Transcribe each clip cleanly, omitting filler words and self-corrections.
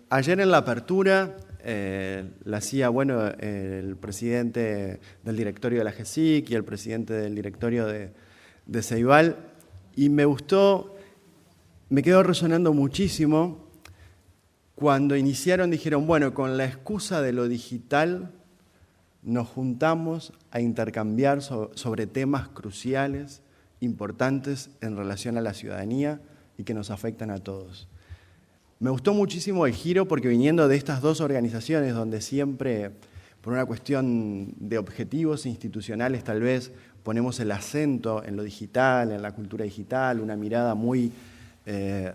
Ayer en la apertura la hacía el presidente del directorio de la GESIC y el presidente del directorio de Ceibal, y me gustó, me quedó resonando muchísimo cuando iniciaron, dijeron, bueno, con la excusa de lo digital nos juntamos a intercambiar sobre temas cruciales, importantes en relación a la ciudadanía y que nos afectan a todos. Me gustó muchísimo el giro porque viniendo de estas dos organizaciones donde siempre, por una cuestión de objetivos institucionales tal vez, ponemos el acento en lo digital, en la cultura digital, una mirada muy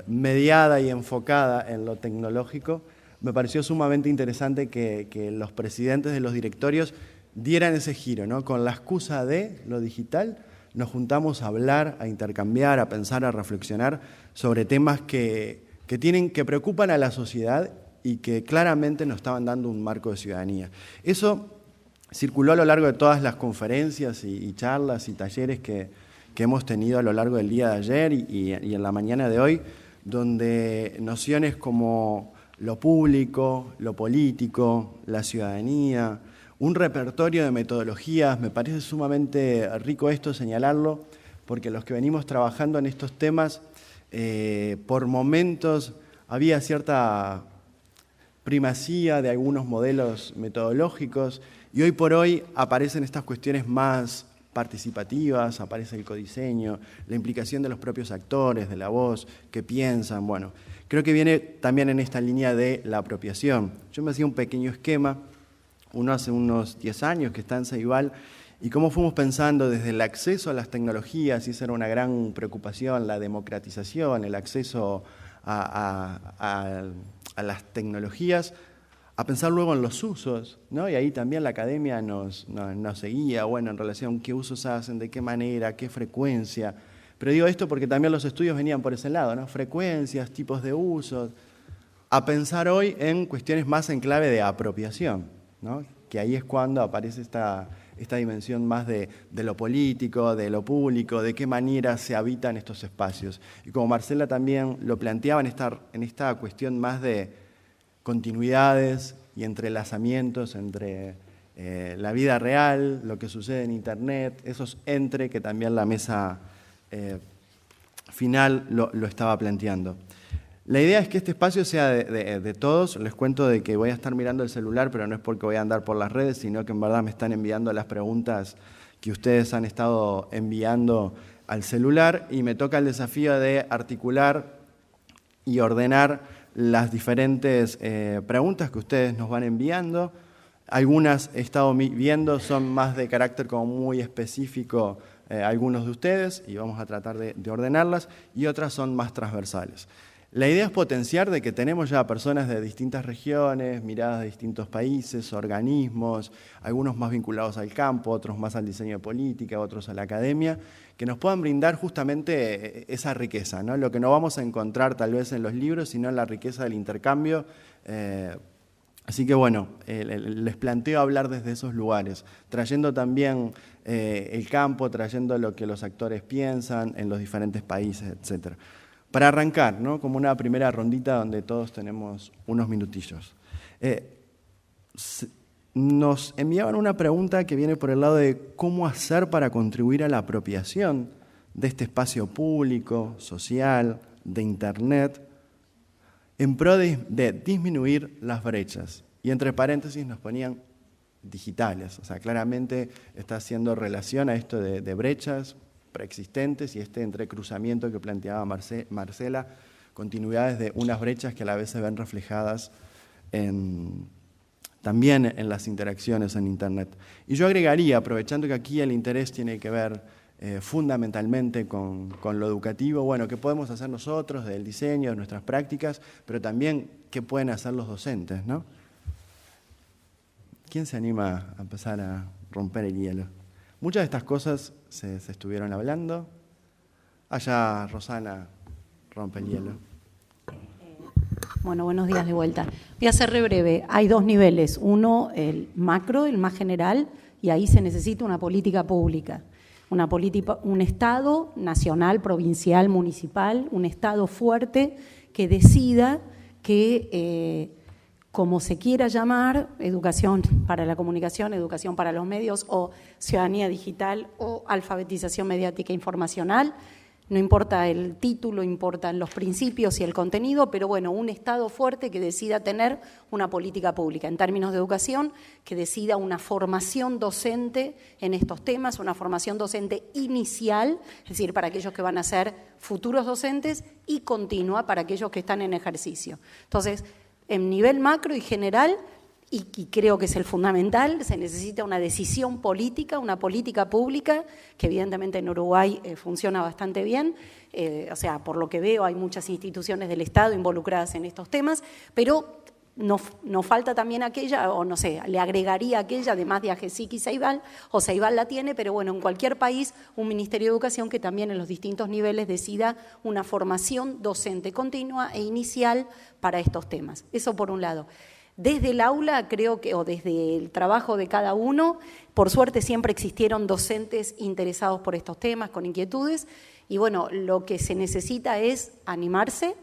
mediada y enfocada en lo tecnológico, me pareció sumamente interesante que los presidentes de los directorios dieran ese giro, ¿no? Con la excusa de lo digital nos juntamos a hablar, a intercambiar, a pensar, a reflexionar sobre temas que preocupan a la sociedad y que claramente nos estaban dando un marco de ciudadanía. Eso circuló a lo largo de todas las conferencias y charlas y talleres que hemos tenido a lo largo del día de ayer y en la mañana de hoy, donde nociones como lo público, lo político, la ciudadanía, un repertorio de metodologías, me parece sumamente rico esto señalarlo, porque los que venimos trabajando en estos temas, por momentos había cierta primacía de algunos modelos metodológicos y hoy por hoy aparecen estas cuestiones más participativas, aparece el codiseño, la implicación de los propios actores, de la voz, qué piensan. Bueno, creo que viene también en esta línea de la apropiación. Yo me hacía un pequeño esquema, uno hace unos 10 años que está en Ceibal, y cómo fuimos pensando desde el acceso a las tecnologías, y esa era una gran preocupación, la democratización, el acceso a las tecnologías, a pensar luego en los usos, ¿no? Y ahí también la academia nos seguía, bueno, en relación a qué usos hacen, de qué manera, qué frecuencia. Pero digo esto porque también los estudios venían por ese lado, ¿no? Frecuencias, tipos de usos, a pensar hoy en cuestiones más en clave de apropiación, ¿no? Que ahí es cuando aparece esta dimensión más de lo político, de lo público, de qué manera se habitan estos espacios. Y como Marcela también lo planteaba en esta cuestión más de continuidades y entrelazamientos entre la vida real, lo que sucede en Internet, esos entre que también la mesa final lo estaba planteando. La idea es que este espacio sea de todos. Les cuento de que voy a estar mirando el celular, pero no es porque voy a andar por las redes, sino que en verdad me están enviando las preguntas que ustedes han estado enviando al celular y me toca el desafío de articular y ordenar las diferentes preguntas que ustedes nos van enviando. Algunas he estado viendo, son más de carácter como muy específico algunos de ustedes y vamos a tratar de ordenarlas, y otras son más transversales. La idea es potenciar de que tenemos ya personas de distintas regiones, miradas de distintos países, organismos, algunos más vinculados al campo, otros más al diseño de política, otros a la academia, que nos puedan brindar justamente esa riqueza, ¿no? Lo que no vamos a encontrar tal vez en los libros, sino en la riqueza del intercambio. Así que bueno, les planteo hablar desde esos lugares, trayendo también el campo, trayendo lo que los actores piensan en los diferentes países, etcétera. Para arrancar, ¿no? Como una primera rondita donde todos tenemos unos minutillos. Nos enviaban una pregunta que viene por el lado de cómo hacer para contribuir a la apropiación de este espacio público, social, de Internet, en pro de disminuir las brechas. Y entre paréntesis nos ponían digitales. O sea, claramente está haciendo relación a esto de brechas preexistentes y este entrecruzamiento que planteaba Marcela, continuidades de unas brechas que a la vez se ven reflejadas también en las interacciones en Internet. Y yo agregaría, aprovechando que aquí el interés tiene que ver fundamentalmente con lo educativo, bueno, qué podemos hacer nosotros del diseño, de nuestras prácticas, pero también qué pueden hacer los docentes, ¿no? ¿Quién se anima a empezar a romper el hielo? Muchas de estas cosas se estuvieron hablando. Allá Rosana rompe el hielo. Bueno, buenos días de vuelta. Voy a ser re breve. Hay dos niveles. Uno, el macro, el más general, y ahí se necesita una política pública. Un Estado nacional, provincial, municipal, un Estado fuerte que decida que, como se quiera llamar, educación para la comunicación, educación para los medios o ciudadanía digital o alfabetización mediática informacional, no importa el título, importan los principios y el contenido, pero bueno, un Estado fuerte que decida tener una política pública en términos de educación, que decida una formación docente en estos temas, una formación docente inicial, es decir, para aquellos que van a ser futuros docentes, y continua para aquellos que están en ejercicio. Entonces, en nivel macro y general, y creo que es el fundamental, se necesita una decisión política, una política pública, que evidentemente en Uruguay funciona bastante bien, o sea, por lo que veo hay muchas instituciones del Estado involucradas en estos temas, pero no falta también aquella, o no sé, le agregaría aquella, además de AGESIC y Ceibal, o Ceibal la tiene, pero bueno, en cualquier país un Ministerio de Educación que también en los distintos niveles decida una formación docente continua e inicial para estos temas. Eso por un lado. Desde el aula, creo que, o desde el trabajo de cada uno, por suerte siempre existieron docentes interesados por estos temas, con inquietudes, y bueno, lo que se necesita es animarse,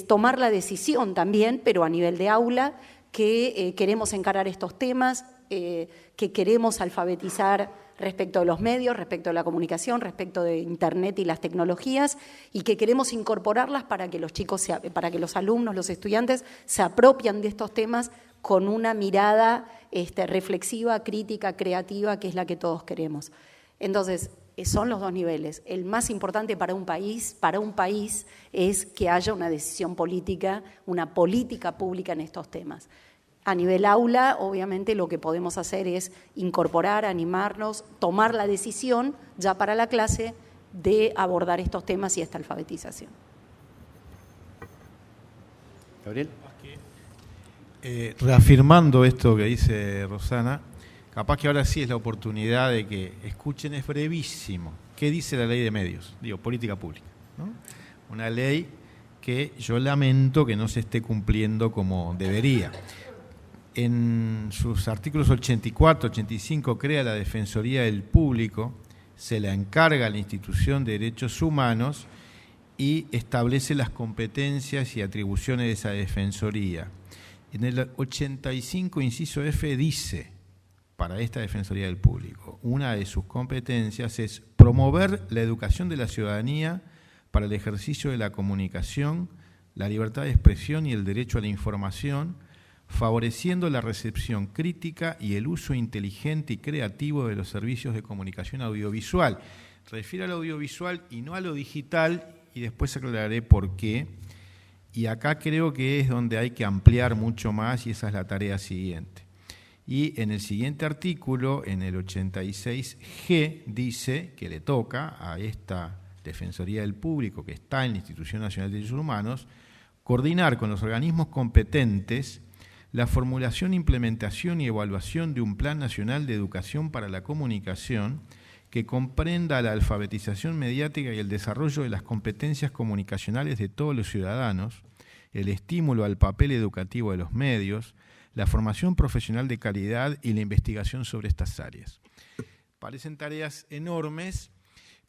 tomar la decisión también, pero a nivel de aula, que queremos encarar estos temas, que queremos alfabetizar respecto de los medios, respecto de la comunicación, respecto de Internet y las tecnologías, y que queremos incorporarlas para que los chicos, para que los alumnos, los estudiantes se apropian de estos temas con una mirada reflexiva, crítica, creativa, que es la que todos queremos. Entonces, son los dos niveles. El más importante para un país es que haya una decisión política, una política pública en estos temas. A nivel aula, obviamente, lo que podemos hacer es incorporar, animarnos, tomar la decisión ya para la clase de abordar estos temas y esta alfabetización. Gabriel. Reafirmando esto que dice Rosana, capaz que ahora sí es la oportunidad de que escuchen, es brevísimo, ¿qué dice la ley de medios? Digo, política pública, ¿no? Una ley que yo lamento que no se esté cumpliendo como debería. En sus artículos 84, 85 crea la Defensoría del Público, se la encarga a la Institución de Derechos Humanos y establece las competencias y atribuciones de esa Defensoría. En el 85, inciso F, dice, para esta Defensoría del Público, una de sus competencias es promover la educación de la ciudadanía para el ejercicio de la comunicación, la libertad de expresión y el derecho a la información, favoreciendo la recepción crítica y el uso inteligente y creativo de los servicios de comunicación audiovisual. Refiere al audiovisual y no a lo digital, y después aclararé por qué. Y acá creo que es donde hay que ampliar mucho más, y esa es la tarea siguiente. Y en el siguiente artículo, en el 86G, dice que le toca a esta Defensoría del Público, que está en la Institución Nacional de Derechos Humanos, coordinar con los organismos competentes la formulación, implementación y evaluación de un Plan Nacional de Educación para la Comunicación que comprenda la alfabetización mediática y el desarrollo de las competencias comunicacionales de todos los ciudadanos, el estímulo al papel educativo de los medios, la formación profesional de calidad y la investigación sobre estas áreas. Parecen tareas enormes,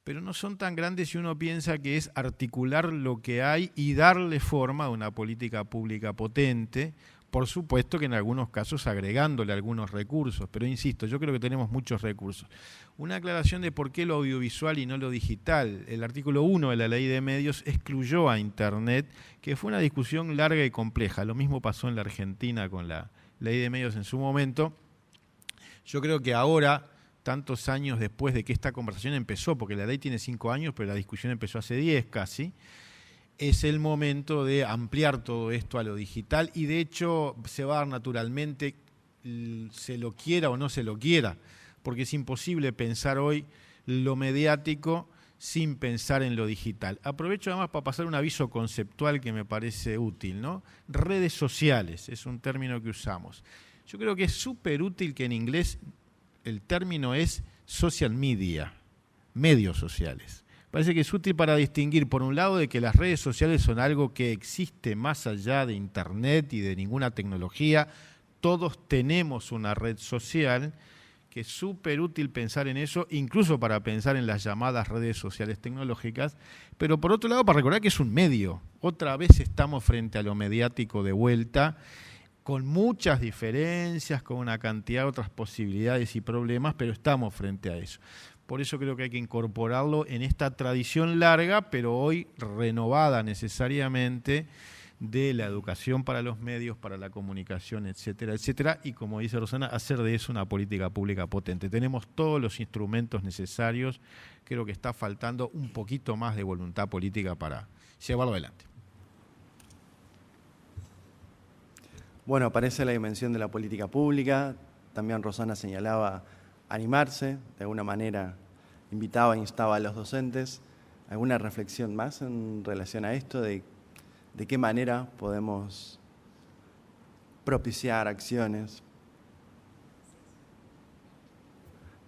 pero no son tan grandes si uno piensa que es articular lo que hay y darle forma a una política pública potente, por supuesto que en algunos casos agregándole algunos recursos, pero insisto, yo creo que tenemos muchos recursos. Una aclaración de por qué lo audiovisual y no lo digital. El artículo 1 de la Ley de Medios excluyó a Internet, que fue una discusión larga y compleja. Lo mismo pasó en la Argentina con la Ley de Medios en su momento. Yo creo que ahora, tantos años después de que esta conversación empezó, porque la ley tiene 5 años, pero la discusión empezó hace 10 casi, es el momento de ampliar todo esto a lo digital y de hecho se va a dar naturalmente, se lo quiera o no se lo quiera, porque es imposible pensar hoy lo mediático sin pensar en lo digital. Aprovecho además para pasar un aviso conceptual que me parece útil, ¿no? Redes sociales es un término que usamos. Yo creo que es súper útil que en inglés el término es social media, medios sociales. Parece que es útil para distinguir, por un lado, de que las redes sociales son algo que existe más allá de Internet y de ninguna tecnología. Todos tenemos una red social que es súper útil pensar en eso, incluso para pensar en las llamadas redes sociales tecnológicas, pero por otro lado para recordar que es un medio. Otra vez estamos frente a lo mediático de vuelta, con muchas diferencias, con una cantidad de otras posibilidades y problemas, pero estamos frente a eso. Por eso creo que hay que incorporarlo en esta tradición larga, pero hoy renovada necesariamente, de la educación para los medios, para la comunicación, etcétera, etcétera, y como dice Rosana, hacer de eso una política pública potente. Tenemos todos los instrumentos necesarios, creo que está faltando un poquito más de voluntad política para llevarlo adelante. Bueno, aparece la dimensión de la política pública, también Rosana señalaba animarse, de alguna manera invitaba e instaba a los docentes. ¿Alguna reflexión más en relación a esto de qué manera podemos propiciar acciones?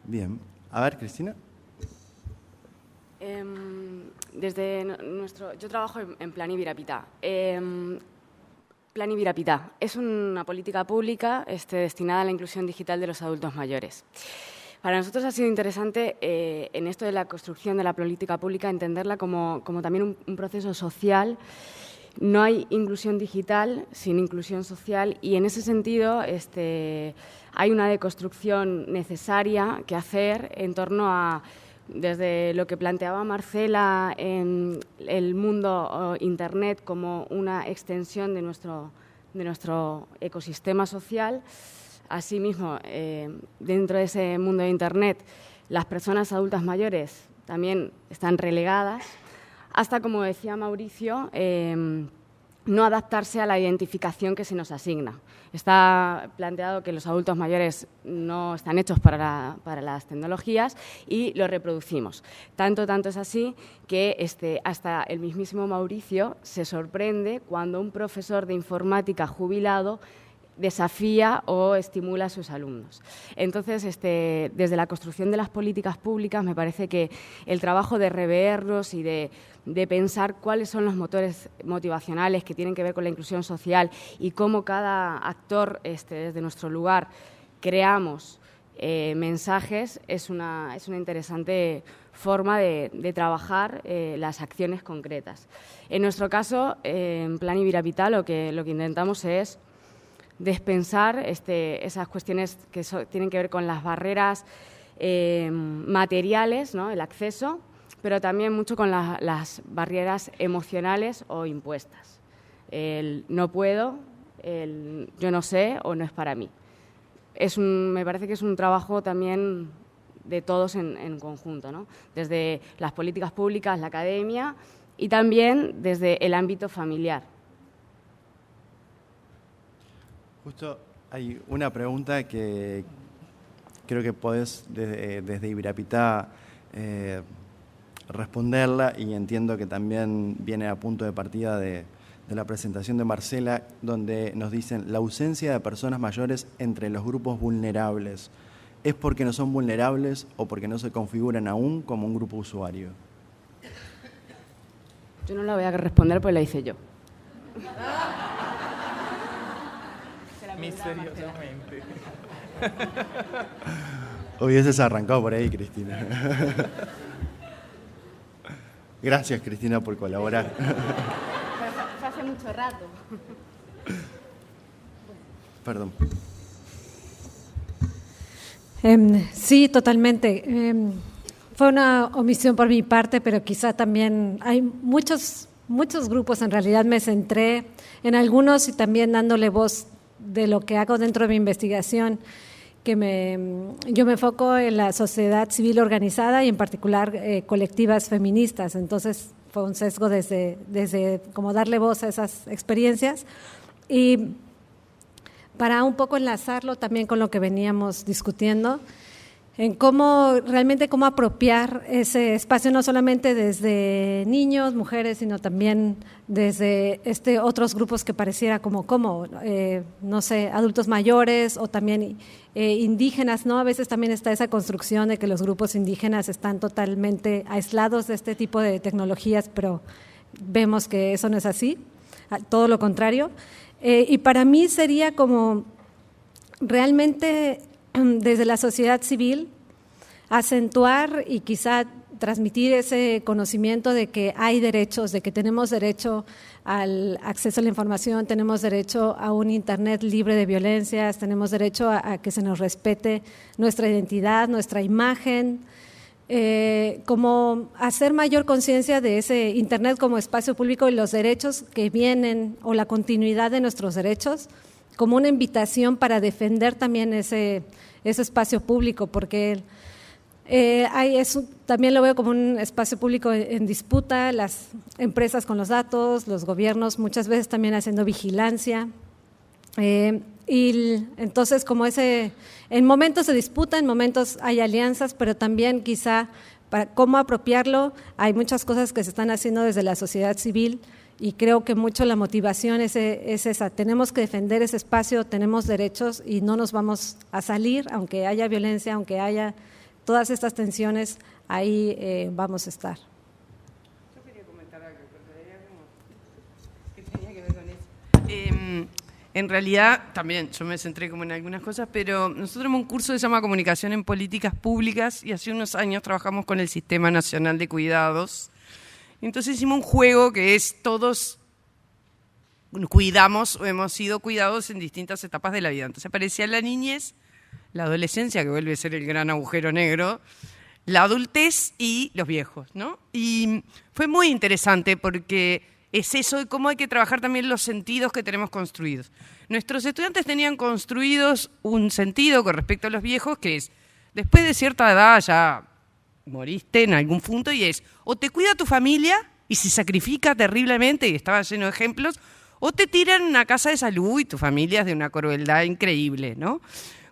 Bien. A ver, Cristina. Yo trabajo en Plan Ibirapitá. Plan Ibirapitá es una política pública destinada a la inclusión digital de los adultos mayores. Para nosotros ha sido interesante en esto de la construcción de la política pública entenderla como también un proceso social. No hay inclusión digital sin inclusión social y en ese sentido hay una deconstrucción necesaria que hacer en torno a, desde lo que planteaba Marcela en el mundo Internet como una extensión de nuestro ecosistema social. Asimismo, dentro de ese mundo de Internet, las personas adultas mayores también están relegadas, hasta, como decía Mauricio, no adaptarse a la identificación que se nos asigna. Está planteado que los adultos mayores no están hechos para las tecnologías y lo reproducimos. Tanto es así que hasta el mismísimo Mauricio se sorprende cuando un profesor de informática jubilado desafía o estimula a sus alumnos. Entonces, desde la construcción de las políticas públicas, me parece que el trabajo de revernos y de pensar cuáles son los motores motivacionales que tienen que ver con la inclusión social y cómo cada actor, desde nuestro lugar, creamos mensajes, es una interesante forma de trabajar las acciones concretas. En nuestro caso, en Plan Ibirapitá, lo que intentamos es despensar esas cuestiones que tienen que ver con las barreras materiales, ¿no? El acceso, pero también mucho con las barreras emocionales o impuestas. El no puedo, el yo no sé o no es para mí. Me parece que es un trabajo también de todos en conjunto, ¿no? Desde las políticas públicas, la academia y también desde el ámbito familiar. Justo hay una pregunta que creo que podés desde Ibirapitá responderla y entiendo que también viene a punto de partida de la presentación de Marcela, donde nos dicen la ausencia de personas mayores entre los grupos vulnerables. ¿Es porque no son vulnerables o porque no se configuran aún como un grupo usuario? Yo no la voy a responder porque la hice yo. Misteriosamente. Hubieses arrancado por ahí, Cristina. Gracias, Cristina, por colaborar. Fue hace mucho rato. Perdón. Sí, totalmente. Fue una omisión por mi parte, pero quizá también hay muchos grupos. En realidad me centré en algunos y también dándole voz de lo que hago dentro de mi investigación, yo me enfoco en la sociedad civil organizada y en particular colectivas feministas. Entonces fue un sesgo desde como darle voz a esas experiencias y para un poco enlazarlo también con lo que veníamos discutiendo, en cómo apropiar ese espacio no solamente desde niños, mujeres, sino también desde otros grupos que pareciera no sé, adultos mayores o también indígenas, ¿no? A veces también está esa construcción de que los grupos indígenas están totalmente aislados de este tipo de tecnologías, pero vemos que eso no es así, todo lo contrario. Y para mí sería como realmente desde la sociedad civil, acentuar y quizá transmitir ese conocimiento de que hay derechos, de que tenemos derecho al acceso a la información, tenemos derecho a un Internet libre de violencias, tenemos derecho a que se nos respete nuestra identidad, nuestra imagen, como hacer mayor conciencia de ese Internet como espacio público y los derechos que vienen o la continuidad de nuestros derechos, como una invitación para defender también ese espacio público, porque también lo veo como un espacio público en disputa, las empresas con los datos, los gobiernos muchas veces también haciendo vigilancia, y entonces como en momentos se disputa, en momentos hay alianzas, pero también quizá para cómo apropiarlo, hay muchas cosas que se están haciendo desde la sociedad civil y creo que mucho la motivación es esa, tenemos que defender ese espacio, tenemos derechos y no nos vamos a salir, aunque haya violencia, aunque haya todas estas tensiones, ahí vamos a estar. Yo quería comentar algo, que tenía que ver con eso. En realidad, también yo me centré como en algunas cosas, pero nosotros tenemos un curso que se llama Comunicación en Políticas Públicas y hace unos años trabajamos con el Sistema Nacional de Cuidados. Entonces hicimos un juego que es todos cuidamos o hemos sido cuidados en distintas etapas de la vida. Entonces aparecía la niñez, la adolescencia, que vuelve a ser el gran agujero negro, la adultez y los viejos, ¿no? Y fue muy interesante porque es eso de cómo hay que trabajar también los sentidos que tenemos construidos. Nuestros estudiantes tenían construidos un sentido con respecto a los viejos que es, después de cierta edad ya moriste en algún punto y es, o te cuida tu familia y se sacrifica terriblemente, y estaba lleno de ejemplos, o te tiran en una casa de salud y tu familia es de una crueldad increíble, ¿no?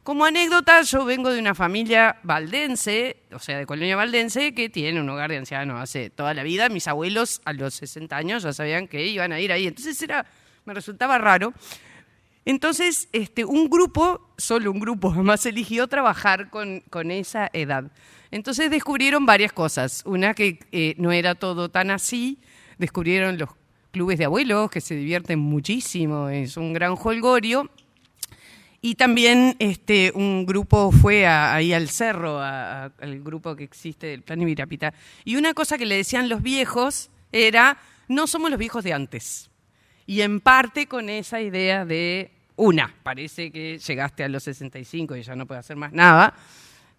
Como anécdota, yo vengo de una familia valdense, o sea, de Colonia Valdense, que tiene un hogar de ancianos hace toda la vida. Mis abuelos a los 60 años ya sabían que iban a ir ahí, entonces me resultaba raro. Entonces, un grupo, solo un grupo más eligió trabajar con esa edad. Entonces descubrieron varias cosas. Una que no era todo tan así, descubrieron los clubes de abuelos que se divierten muchísimo, es un gran jolgorio. Y también un grupo fue ahí al cerro, al grupo que existe del Plan Ibirapitá. Y una cosa que le decían los viejos era, no somos los viejos de antes. Y en parte con esa idea de, parece que llegaste a los 65 y ya no puedes hacer más nada.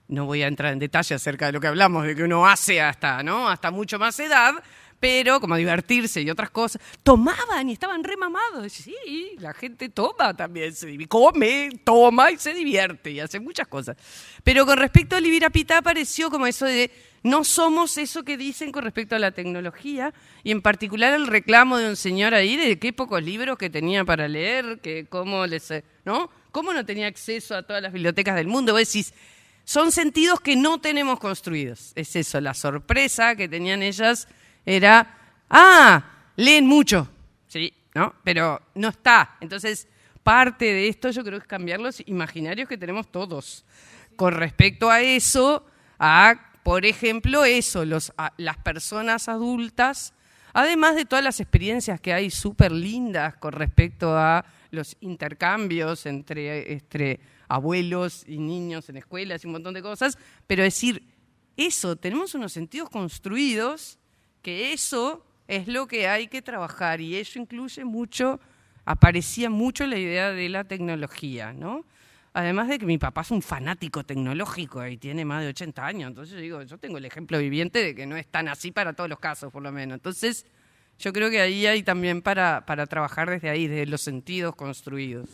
No voy a entrar en detalle acerca de lo que hablamos, de que uno hace hasta mucho más edad, pero como divertirse y otras cosas, tomaban y estaban remamados. Sí, la gente toma también, come, toma y se divierte y hace muchas cosas. Pero con respecto al Ibirapitá apareció como eso de no somos eso que dicen con respecto a la tecnología y en particular el reclamo de un señor ahí de qué pocos libros que tenía para leer, que cómo no tenía acceso a todas las bibliotecas del mundo. Vos decís, son sentidos que no tenemos construidos. Es eso, la sorpresa que tenían ellas era, leen mucho, sí, ¿no? Pero no está. Entonces, parte de esto yo creo que es cambiar los imaginarios que tenemos todos. Con respecto a eso, por ejemplo, las personas adultas, además de todas las experiencias que hay súper lindas con respecto a los intercambios entre abuelos y niños en escuelas y un montón de cosas, pero decir, tenemos unos sentidos construidos que eso es lo que hay que trabajar y eso incluye mucho, aparecía mucho la idea de la tecnología, ¿no? Además de que mi papá es un fanático tecnológico y tiene más de 80 años, entonces yo tengo el ejemplo viviente de que no es tan así para todos los casos, por lo menos. Entonces, yo creo que ahí hay también para trabajar desde ahí, desde los sentidos construidos.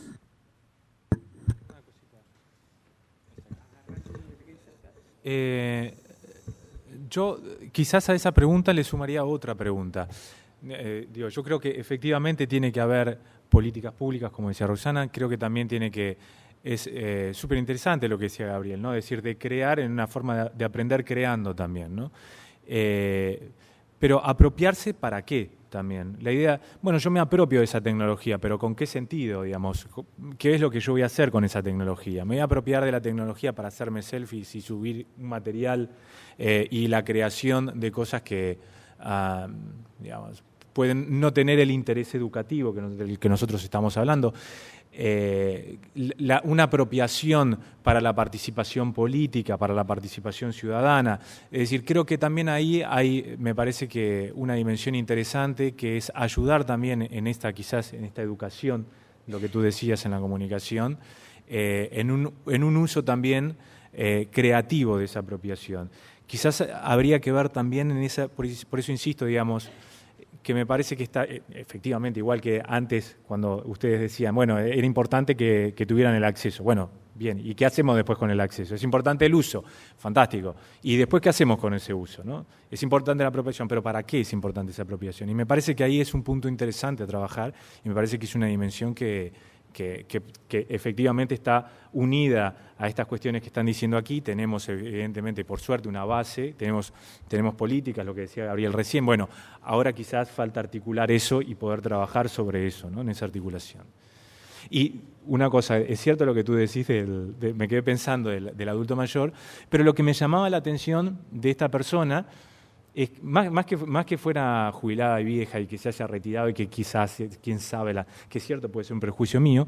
Yo quizás a esa pregunta le sumaría otra pregunta. Yo creo que efectivamente tiene que haber políticas públicas, como decía Rosana, creo que también es súper interesante lo que decía Gabriel, ¿no? Es decir, de crear en una forma de aprender creando también, ¿no? Pero apropiarse ¿para qué también? La idea, yo me apropio de esa tecnología, pero ¿con qué sentido, digamos? ¿Qué es lo que yo voy a hacer con esa tecnología? ¿Me voy a apropiar de la tecnología para hacerme selfies y subir un material y la creación de cosas que, pueden no tener el interés educativo del que nosotros estamos hablando. Una apropiación para la participación política, para la participación ciudadana. Es decir, creo que también ahí hay, me parece que una dimensión interesante que es ayudar también quizás en esta educación, lo que tú decías en la comunicación, en un uso también creativo de esa apropiación. Quizás habría que ver también por eso insisto, digamos, que me parece que está efectivamente igual que antes cuando ustedes decían, bueno, era importante que tuvieran el acceso. Bueno, bien, ¿y qué hacemos después con el acceso? Es importante el uso, fantástico. ¿Y después qué hacemos con ese uso, no? Es importante la apropiación, pero ¿para qué es importante esa apropiación? Y me parece que ahí es un punto interesante a trabajar y me parece que es una dimensión que efectivamente está unida a estas cuestiones que están diciendo aquí. Tenemos evidentemente, por suerte, una base, tenemos políticas, lo que decía Gabriel recién. Bueno, ahora quizás falta articular eso y poder trabajar sobre eso, ¿no? En esa articulación. Y una cosa, es cierto lo que tú decís, me quedé pensando del adulto mayor, pero lo que me llamaba la atención de esta persona es más que fuera jubilada y vieja y que se haya retirado y que quizás, quién sabe, que es cierto, puede ser un prejuicio mío,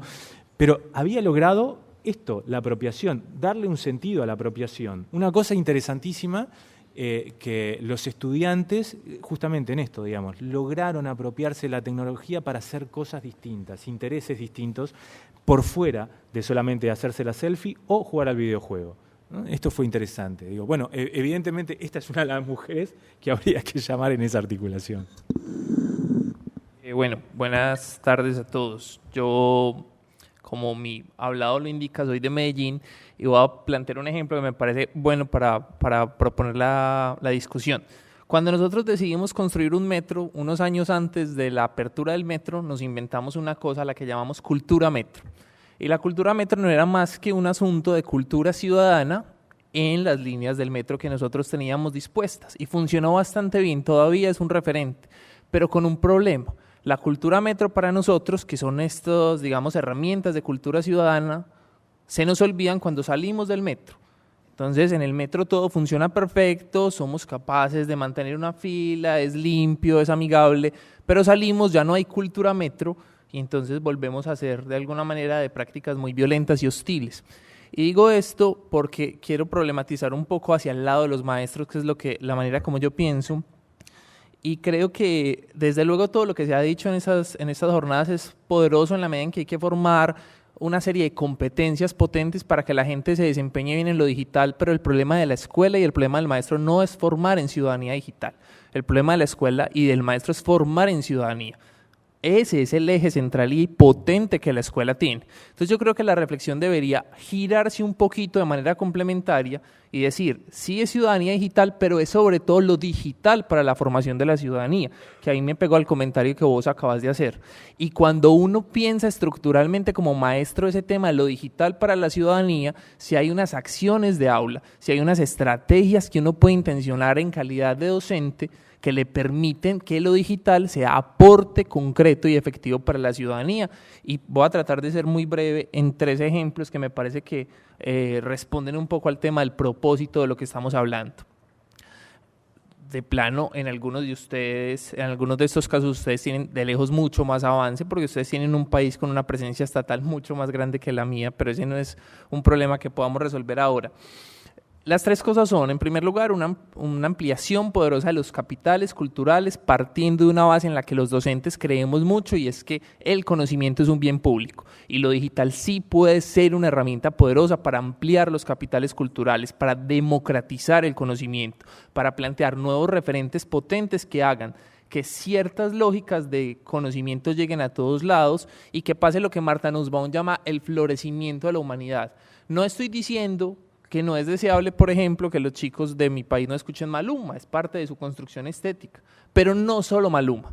pero había logrado esto, la apropiación, darle un sentido a la apropiación. Una cosa interesantísima que los estudiantes, justamente en esto, digamos, lograron apropiarse de la tecnología para hacer cosas distintas, intereses distintos, por fuera de solamente hacerse la selfie o jugar al videojuego, ¿no? Esto fue interesante. Digo, bueno, evidentemente esta es una de las mujeres que habría que llamar en esa articulación. Bueno, buenas tardes a todos. Yo, como mi hablado lo indica, soy de Medellín y voy a plantear un ejemplo que me parece bueno para proponer la discusión. Cuando nosotros decidimos construir un metro, unos años antes de la apertura del metro, nos inventamos una cosa a la que llamamos cultura metro. Y la cultura metro no era más que un asunto de cultura ciudadana en las líneas del metro que nosotros teníamos dispuestas. Y funcionó bastante bien, todavía es un referente, pero con un problema. La cultura metro para nosotros, que son estas, digamos, herramientas de cultura ciudadana, se nos olvidan cuando salimos del metro. Entonces, en el metro todo funciona perfecto, somos capaces de mantener una fila, es limpio, es amigable, pero salimos, ya no hay cultura metro, y entonces volvemos a hacer de alguna manera de prácticas muy violentas y hostiles. Y digo esto porque quiero problematizar un poco hacia el lado de los maestros, que es la manera como yo pienso, y creo que desde luego todo lo que se ha dicho en estas jornadas es poderoso en la medida en que hay que formar una serie de competencias potentes para que la gente se desempeñe bien en lo digital, pero el problema de la escuela y el problema del maestro no es formar en ciudadanía digital. El problema de la escuela y del maestro es formar en ciudadanía. Ese es el eje central y potente que la escuela tiene. Entonces yo creo que la reflexión debería girarse un poquito de manera complementaria y decir, sí es ciudadanía digital, pero es sobre todo lo digital para la formación de la ciudadanía, que ahí me pegó al comentario que vos acabas de hacer. Y cuando uno piensa estructuralmente como maestro ese tema de lo digital para la ciudadanía, si hay unas acciones de aula, si hay unas estrategias que uno puede intencionar en calidad de docente, que le permiten que lo digital sea aporte concreto y efectivo para la ciudadanía. Y voy a tratar de ser muy breve en 3 ejemplos que me parece que responden un poco al tema del propósito de lo que estamos hablando. De plano, en algunos de estos casos ustedes tienen de lejos mucho más avance porque ustedes tienen un país con una presencia estatal mucho más grande que la mía, pero ese no es un problema que podamos resolver ahora. Las 3 cosas son, en primer lugar, una ampliación poderosa de los capitales culturales partiendo de una base en la que los docentes creemos mucho y es que el conocimiento es un bien público y lo digital sí puede ser una herramienta poderosa para ampliar los capitales culturales, para democratizar el conocimiento, para plantear nuevos referentes potentes que hagan que ciertas lógicas de conocimiento lleguen a todos lados y que pase lo que Martha Nussbaum llama el florecimiento de la humanidad. No estoy diciendo que no es deseable, por ejemplo, que los chicos de mi país no escuchen Maluma, es parte de su construcción estética, pero no solo Maluma.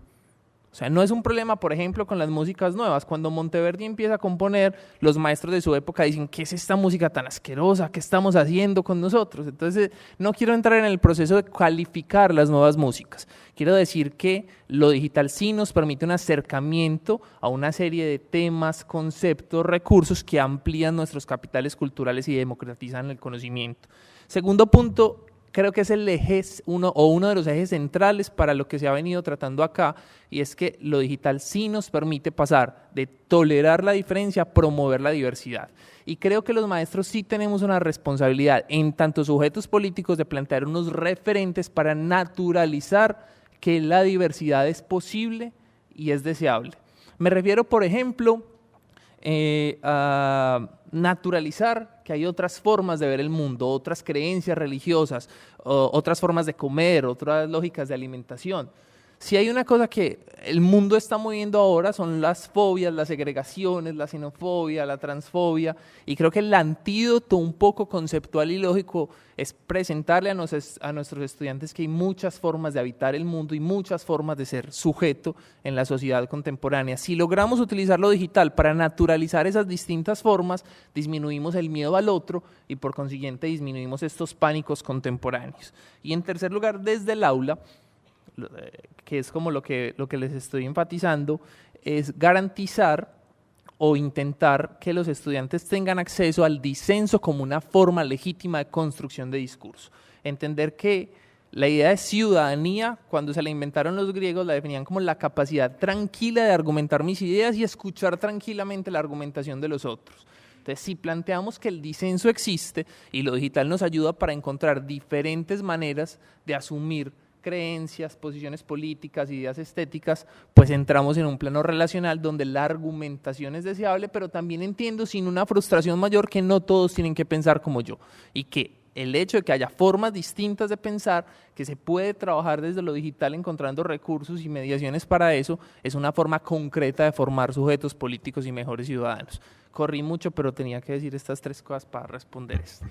O sea, no es un problema, por ejemplo, con las músicas nuevas. Cuando Monteverdi empieza a componer, los maestros de su época dicen, ¿qué es esta música tan asquerosa? ¿Qué estamos haciendo con nosotros? Entonces, no quiero entrar en el proceso de calificar las nuevas músicas. Quiero decir que lo digital sí nos permite un acercamiento a una serie de temas, conceptos, recursos que amplían nuestros capitales culturales y democratizan el conocimiento. Segundo punto, creo que es el eje, uno de los ejes centrales para lo que se ha venido tratando acá, y es que lo digital sí nos permite pasar de tolerar la diferencia a promover la diversidad. Y creo que los maestros sí tenemos una responsabilidad en tanto sujetos políticos de plantear unos referentes para naturalizar que la diversidad es posible y es deseable. Me refiero, por ejemplo, a naturalizar que hay otras formas de ver el mundo, otras creencias religiosas, otras formas de comer, otras lógicas de alimentación. Si hay una cosa que el mundo está moviendo ahora son las fobias, las segregaciones, la xenofobia, la transfobia, y creo que el antídoto un poco conceptual y lógico es presentarle a nuestros estudiantes que hay muchas formas de habitar el mundo y muchas formas de ser sujeto en la sociedad contemporánea. Si logramos utilizar lo digital para naturalizar esas distintas formas, disminuimos el miedo al otro y por consiguiente disminuimos estos pánicos contemporáneos. Y en tercer lugar, desde el aula, que es como lo que les estoy enfatizando, es garantizar o intentar que los estudiantes tengan acceso al disenso como una forma legítima de construcción de discurso. Entender que la idea de ciudadanía, cuando se la inventaron los griegos, la definían como la capacidad tranquila de argumentar mis ideas y escuchar tranquilamente la argumentación de los otros. Entonces, si planteamos que el disenso existe y lo digital nos ayuda para encontrar diferentes maneras de asumir creencias, posiciones políticas, ideas estéticas, pues entramos en un plano relacional donde la argumentación es deseable, pero también entiendo sin una frustración mayor que no todos tienen que pensar como yo y que el hecho de que haya formas distintas de pensar, que se puede trabajar desde lo digital encontrando recursos y mediaciones para eso, es una forma concreta de formar sujetos políticos y mejores ciudadanos. Corrí mucho, pero tenía que decir estas tres cosas para responder esto.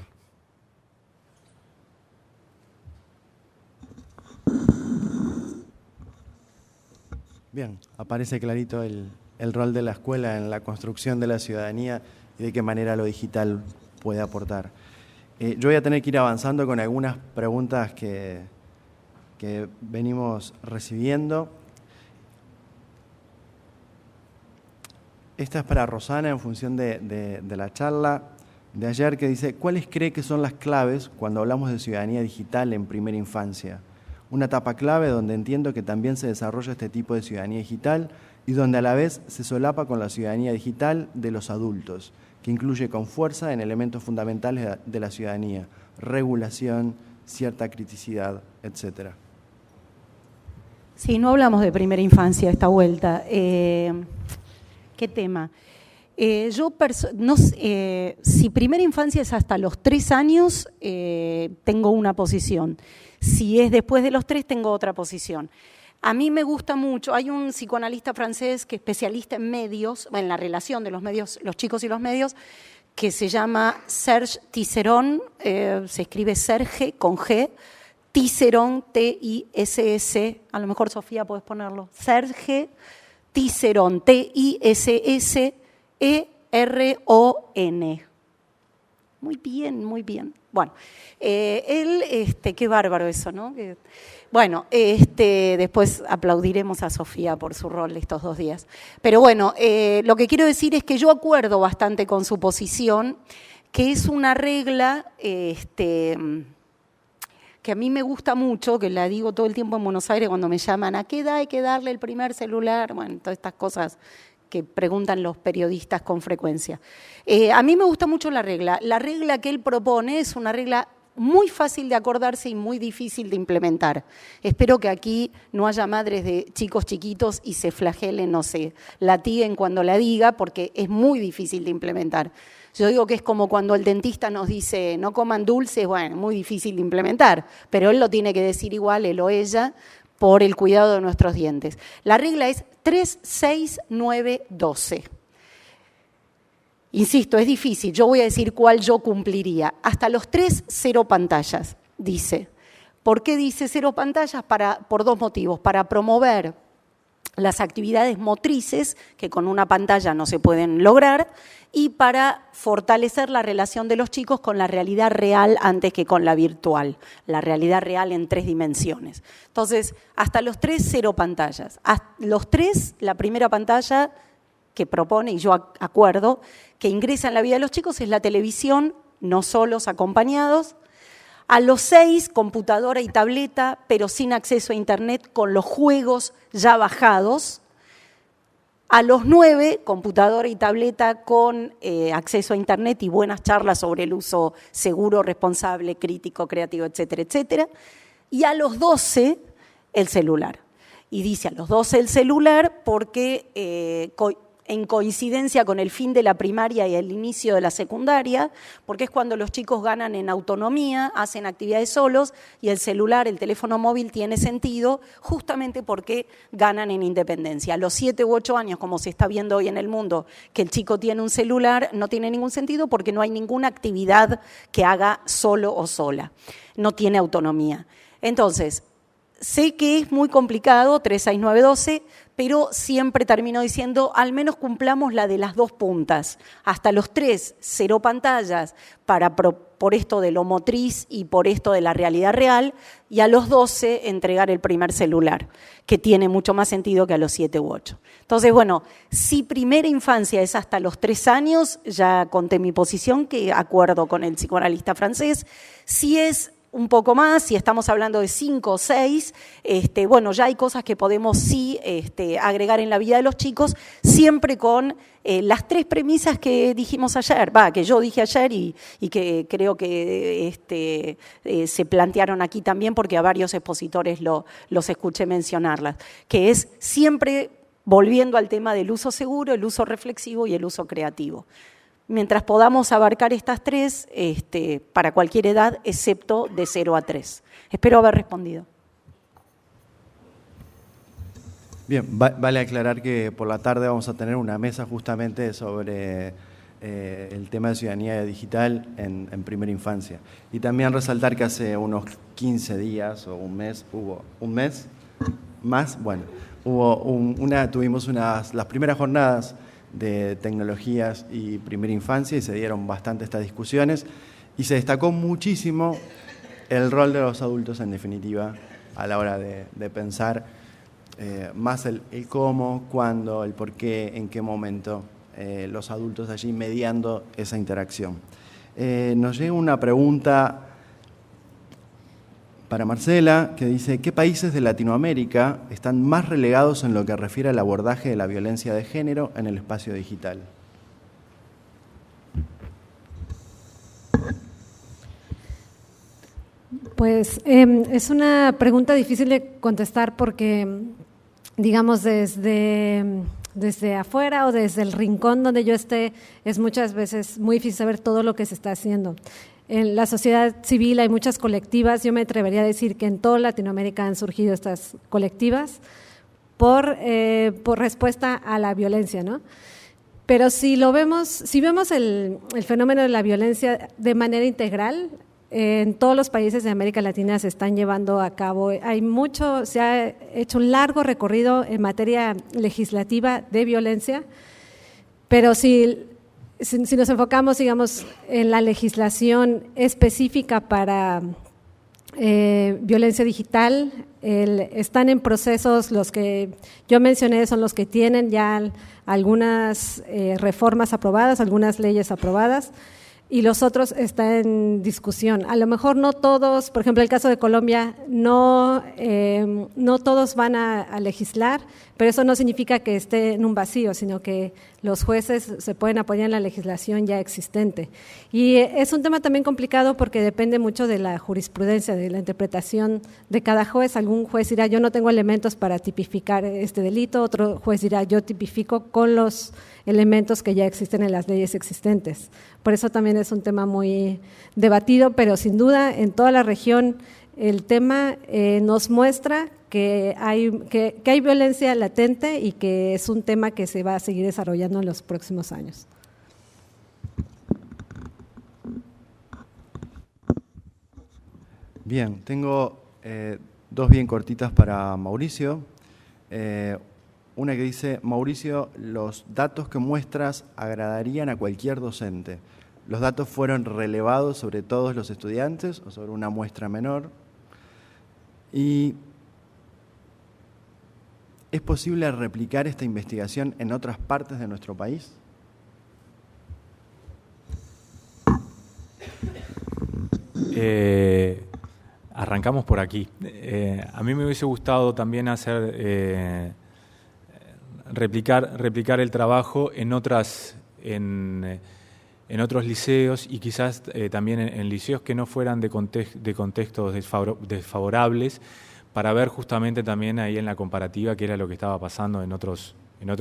Bien, aparece clarito el rol de la escuela en la construcción de la ciudadanía y de qué manera lo digital puede aportar. Yo voy a tener que ir avanzando con algunas preguntas que venimos recibiendo. Esta es para Rosana en función de la charla de ayer, que dice: ¿cuáles cree que son las claves cuando hablamos de ciudadanía digital en primera infancia? Una etapa clave donde entiendo que también se desarrolla este tipo de ciudadanía digital y donde a la vez se solapa con la ciudadanía digital de los adultos, que incluye con fuerza en elementos fundamentales de la ciudadanía: regulación, cierta criticidad, etc. Sí, no hablamos de primera infancia esta vuelta. ¿Qué tema? Si primera infancia es hasta los 3 años, tengo una posición. Si es después de los 3, tengo otra posición. A mí me gusta mucho, hay un psicoanalista francés que es especialista en medios, en la relación de los medios, los chicos y los medios, que se llama Serge Tisserand, se escribe Serge con G, Tisserand, T-I-S-S, a lo mejor Sofía podés ponerlo, Serge Tisserand, T-I-S-S-E-R-O-N. Muy bien, muy bien. Bueno, él, qué bárbaro eso, ¿no? Bueno, después aplaudiremos a Sofía por su rol estos 2 días. Pero bueno, lo que quiero decir es que yo acuerdo bastante con su posición, que es una regla que a mí me gusta mucho, que la digo todo el tiempo en Buenos Aires cuando me llaman: ¿a qué edad hay que darle el primer celular? Bueno, todas estas cosas que preguntan los periodistas con frecuencia. A mí me gusta mucho la regla. La regla que él propone es una regla muy fácil de acordarse y muy difícil de implementar. Espero que aquí no haya madres de chicos chiquitos y se flagelen o se latiguen cuando la diga, porque es muy difícil de implementar. Yo digo que es como cuando el dentista nos dice: no coman dulces, bueno, muy difícil de implementar, pero él lo tiene que decir igual, él o ella, por el cuidado de nuestros dientes. La regla es 3, 6, 9, 12. Insisto, es difícil, yo voy a decir cuál yo cumpliría. Hasta los 3, 0 pantallas, dice. ¿Por qué dice 0 pantallas? Por 2 motivos. Para promover las actividades motrices, que con una pantalla no se pueden lograr, y para fortalecer la relación de los chicos con la realidad real antes que con la virtual, la realidad real en 3 dimensiones. Entonces, hasta los 3, 0 pantallas. Hasta los 3, la primera pantalla que propone, y yo acuerdo, que ingresa en la vida de los chicos es la televisión, no solos, acompañados. A los 6, computadora y tableta, pero sin acceso a Internet, con los juegos ya bajados. A los 9, computadora y tableta con acceso a Internet y buenas charlas sobre el uso seguro, responsable, crítico, creativo, etcétera, etcétera. Y a los 12, el celular. Y dice a los 12 el celular porque en coincidencia con el fin de la primaria y el inicio de la secundaria, porque es cuando los chicos ganan en autonomía, hacen actividades solos, y el celular, el teléfono móvil tiene sentido justamente porque ganan en independencia. A los 7 u 8 años, como se está viendo hoy en el mundo, que el chico tiene un celular, no tiene ningún sentido porque no hay ninguna actividad que haga solo o sola. No tiene autonomía. Entonces, sé que es muy complicado, 3, 6, 9, 12, pero siempre termino diciendo, al menos cumplamos la de las 2 puntas. Hasta los 3, 0 pantallas, por esto de lo motriz y por esto de la realidad real, y a los 12 entregar el primer celular, que tiene mucho más sentido que a los 7 u 8. Entonces, bueno, si primera infancia es hasta los 3 años, ya conté mi posición, que acuerdo con el psicoanalista francés. Si es un poco más, si estamos hablando de 5 o 6, bueno, ya hay cosas que podemos sí agregar en la vida de los chicos, siempre con las 3 premisas que dijimos ayer, que yo dije ayer y que creo que se plantearon aquí también porque a varios expositores los escuché mencionarlas, que es siempre volviendo al tema del uso seguro, el uso reflexivo y el uso creativo. Mientras podamos abarcar estas 3, para cualquier edad, excepto de 0 a 3. Espero haber respondido. Bien, vale aclarar que por la tarde vamos a tener una mesa justamente sobre el tema de ciudadanía digital en primera infancia. Y también resaltar que hace unos 15 días o un mes, tuvimos las primeras jornadas de tecnologías y primera infancia y se dieron bastante estas discusiones y se destacó muchísimo el rol de los adultos en definitiva a la hora de pensar más el cómo, cuándo, el por qué, en qué momento los adultos allí mediando esa interacción. Nos llega una pregunta para Marcela, que dice, ¿qué países de Latinoamérica están más relegados en lo que refiere al abordaje de la violencia de género en el espacio digital? Pues es una pregunta difícil de contestar porque, digamos, desde afuera o desde el rincón donde yo esté, es muchas veces muy difícil saber todo lo que se está haciendo. En la sociedad civil hay muchas colectivas, yo me atrevería a decir que en toda Latinoamérica han surgido estas colectivas por respuesta a la violencia, ¿no? Pero si vemos el fenómeno de la violencia de manera integral, en todos los países de América Latina se están llevando a cabo, se ha hecho un largo recorrido en materia legislativa de violencia, pero si nos enfocamos, digamos, en la legislación específica para violencia digital, están en procesos, los que yo mencioné son los que tienen ya algunas reformas aprobadas, algunas leyes aprobadas, y los otros están en discusión. A lo mejor no todos, por ejemplo, el caso de Colombia, no todos van a legislar, pero eso no significa que esté en un vacío, sino que los jueces se pueden apoyar en la legislación ya existente. Y es un tema también complicado porque depende mucho de la jurisprudencia, de la interpretación de cada juez. Algún juez dirá, yo no tengo elementos para tipificar este delito, otro juez dirá, yo tipifico con los elementos que ya existen en las leyes existentes. Por eso también es un tema muy debatido, pero sin duda en toda la región el tema nos muestra que hay violencia latente y que es un tema que se va a seguir desarrollando en los próximos años. Bien, tengo 2 bien cortitas para Mauricio. Una que dice, Mauricio, los datos que muestras agradarían a cualquier docente. ¿Los datos fueron relevados sobre todos los estudiantes o sobre una muestra menor? Y ¿es posible replicar esta investigación en otras partes de nuestro país? arrancamos por aquí. A mí me hubiese gustado también hacer replicar el trabajo en otros liceos y quizás también en liceos que no fueran de contextos desfavorables, para ver justamente también ahí en la comparativa qué era lo que estaba pasando en otro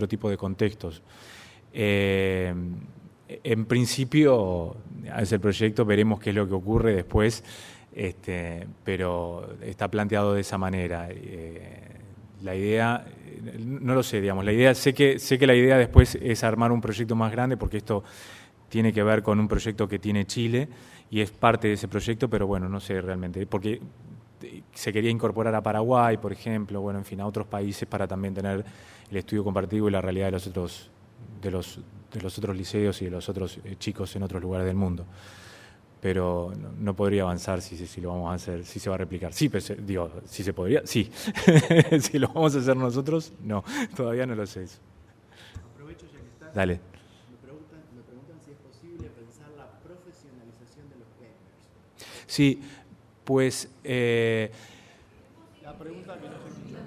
tipo de contextos. En principio, es el proyecto, veremos qué es lo que ocurre después, pero está planteado de esa manera. La idea, no lo sé, digamos, la idea, sé que la idea después es armar un proyecto más grande, porque esto tiene que ver con un proyecto que tiene Chile y es parte de ese proyecto, pero bueno, no sé realmente, porque se quería incorporar a Paraguay, por ejemplo, bueno, en fin, a otros países para también tener el estudio compartido y la realidad de los otros liceos y de los otros chicos en otros lugares del mundo. Pero no podría avanzar si lo vamos a hacer, si se va a replicar. Sí, pero si se podría, sí. Si lo vamos a hacer nosotros, no, todavía no lo sé eso. Aprovecho ya que estás. Dale. Me preguntan si es posible pensar la profesionalización de los gamers. Sí, pues La pregunta que no se escuchó.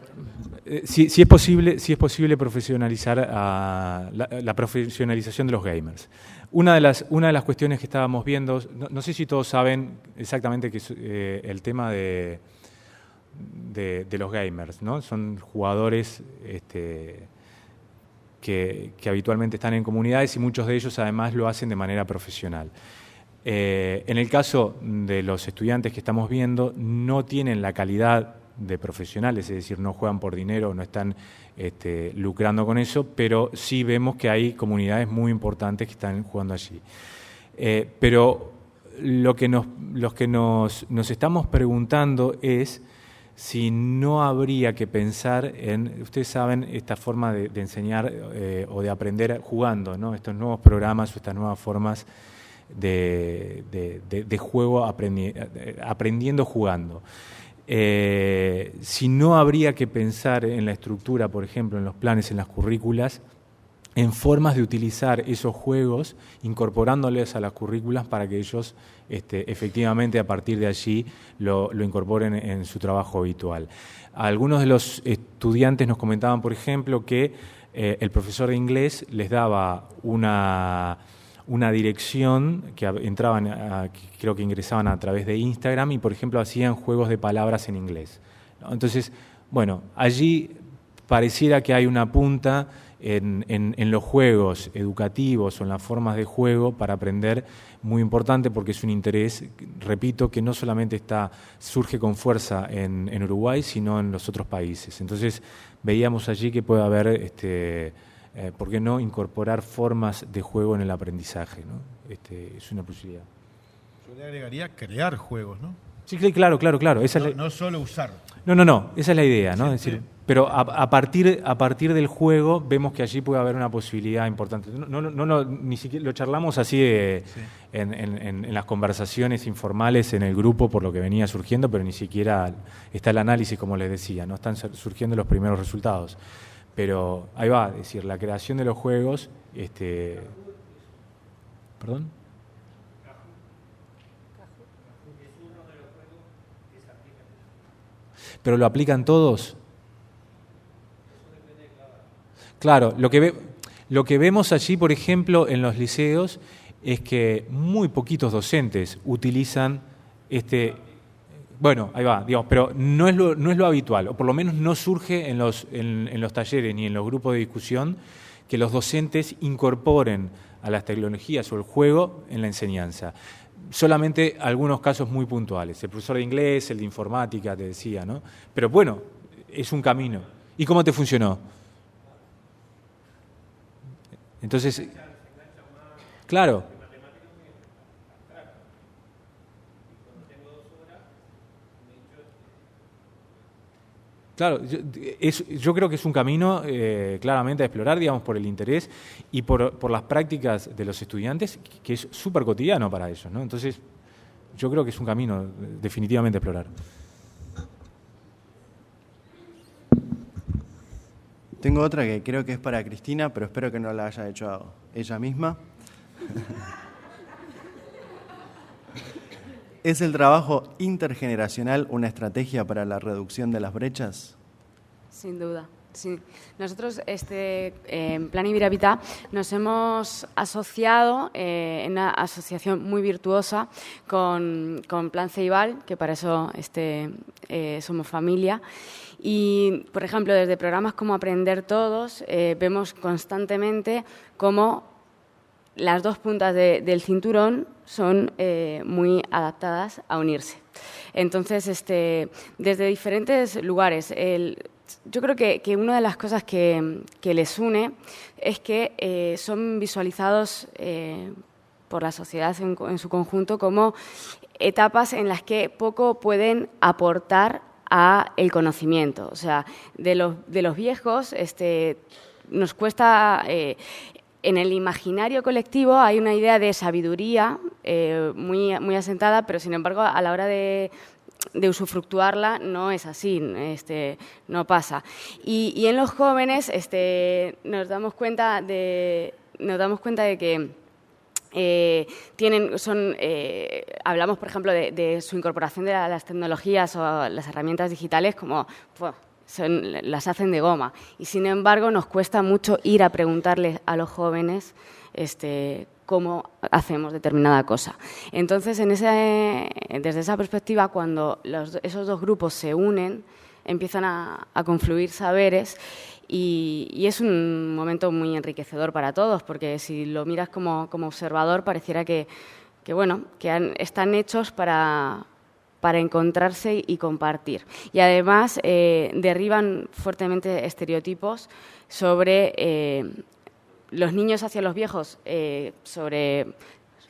si es posible profesionalizar la profesionalización de los gamers. Una de las cuestiones que estábamos viendo, no sé si todos saben exactamente que es el tema de los gamers, ¿no? Son jugadores que habitualmente están en comunidades y muchos de ellos además lo hacen de manera profesional. En el caso de los estudiantes que estamos viendo, no tienen la calidad de profesionales, es decir, no juegan por dinero, no están lucrando con eso, pero sí vemos que hay comunidades muy importantes que están jugando allí. Pero lo que nos estamos preguntando es si no habría que pensar en, ustedes saben, esta forma de enseñar o de aprender jugando, ¿no? Estos nuevos programas o estas nuevas formas de juego aprendiendo jugando. Si no habría que pensar en la estructura, por ejemplo, en los planes, en las currículas, en formas de utilizar esos juegos, incorporándoles a las currículas para que ellos efectivamente a partir de allí lo incorporen en su trabajo habitual. Algunos de los estudiantes nos comentaban, por ejemplo, que el profesor de inglés les daba una dirección que entraban, creo que ingresaban a través de Instagram y, por ejemplo, hacían juegos de palabras en inglés, ¿no? Entonces, bueno, allí pareciera que hay una punta en los juegos educativos o en las formas de juego para aprender muy importante, porque es un interés, repito, que no solamente surge con fuerza en Uruguay, sino en los otros países. Entonces, veíamos allí que puede haber ¿por qué no incorporar formas de juego en el aprendizaje, ¿no? Es una posibilidad. Yo le agregaría crear juegos, ¿no? Sí, claro. Esa No solo usar. No, esa es la idea, ¿no? Sí, es decir, sí. pero a partir del juego vemos que allí puede haber una posibilidad importante. Ni siquiera lo charlamos así en las conversaciones informales en el grupo por lo que venía surgiendo, pero ni siquiera está el análisis, como les decía, no están surgiendo los primeros resultados. Pero ahí va, es decir, la creación de los juegos, ¿perdón? ¿Pero lo aplican todos? Claro, lo que vemos allí, por ejemplo, en los liceos, es que muy poquitos docentes utilizan bueno, ahí va, digamos, pero no es lo habitual, o por lo menos no surge en los talleres ni en los grupos de discusión que los docentes incorporen a las tecnologías o el juego en la enseñanza. Solamente algunos casos muy puntuales. El profesor de inglés, el de informática, te decía, ¿no? Pero bueno, es un camino. ¿Y cómo te funcionó? Entonces, claro. Claro, yo creo que es un camino claramente a explorar, digamos, por el interés y por las prácticas de los estudiantes, que es súper cotidiano para ellos, ¿no? Entonces, yo creo que es un camino definitivamente a explorar. Tengo otra que creo que es para Cristina, pero espero que no la haya hecho ella misma. ¿Es el trabajo intergeneracional una estrategia para la reducción de las brechas? Sin duda. Sí. Nosotros, en Plan Ibirapitá, nos hemos asociado en una asociación muy virtuosa con Plan Ceibal, que para eso somos familia. Y, por ejemplo, desde programas como Aprender Todos, vemos constantemente cómo las dos puntas del cinturón son muy adaptadas a unirse. Entonces, desde diferentes lugares, yo creo que una de las cosas que les une es que son visualizados por la sociedad en su conjunto como etapas en las que poco pueden aportar a el conocimiento. O sea, de los viejos nos cuesta... en el imaginario colectivo hay una idea de sabiduría muy, muy asentada, pero sin embargo a la hora de usufructuarla no es así, no pasa. Y en los jóvenes nos damos cuenta de que hablamos, por ejemplo, de su incorporación de las tecnologías o las herramientas digitales como las hacen de goma. Y sin embargo nos cuesta mucho ir a preguntarles a los jóvenes cómo hacemos determinada cosa. Entonces, desde esa perspectiva, cuando esos dos grupos se unen, empiezan a confluir saberes y es un momento muy enriquecedor para todos, porque si lo miras como observador, pareciera que están hechos para encontrarse y compartir. Y además derriban fuertemente estereotipos sobre los niños hacia los viejos, sobre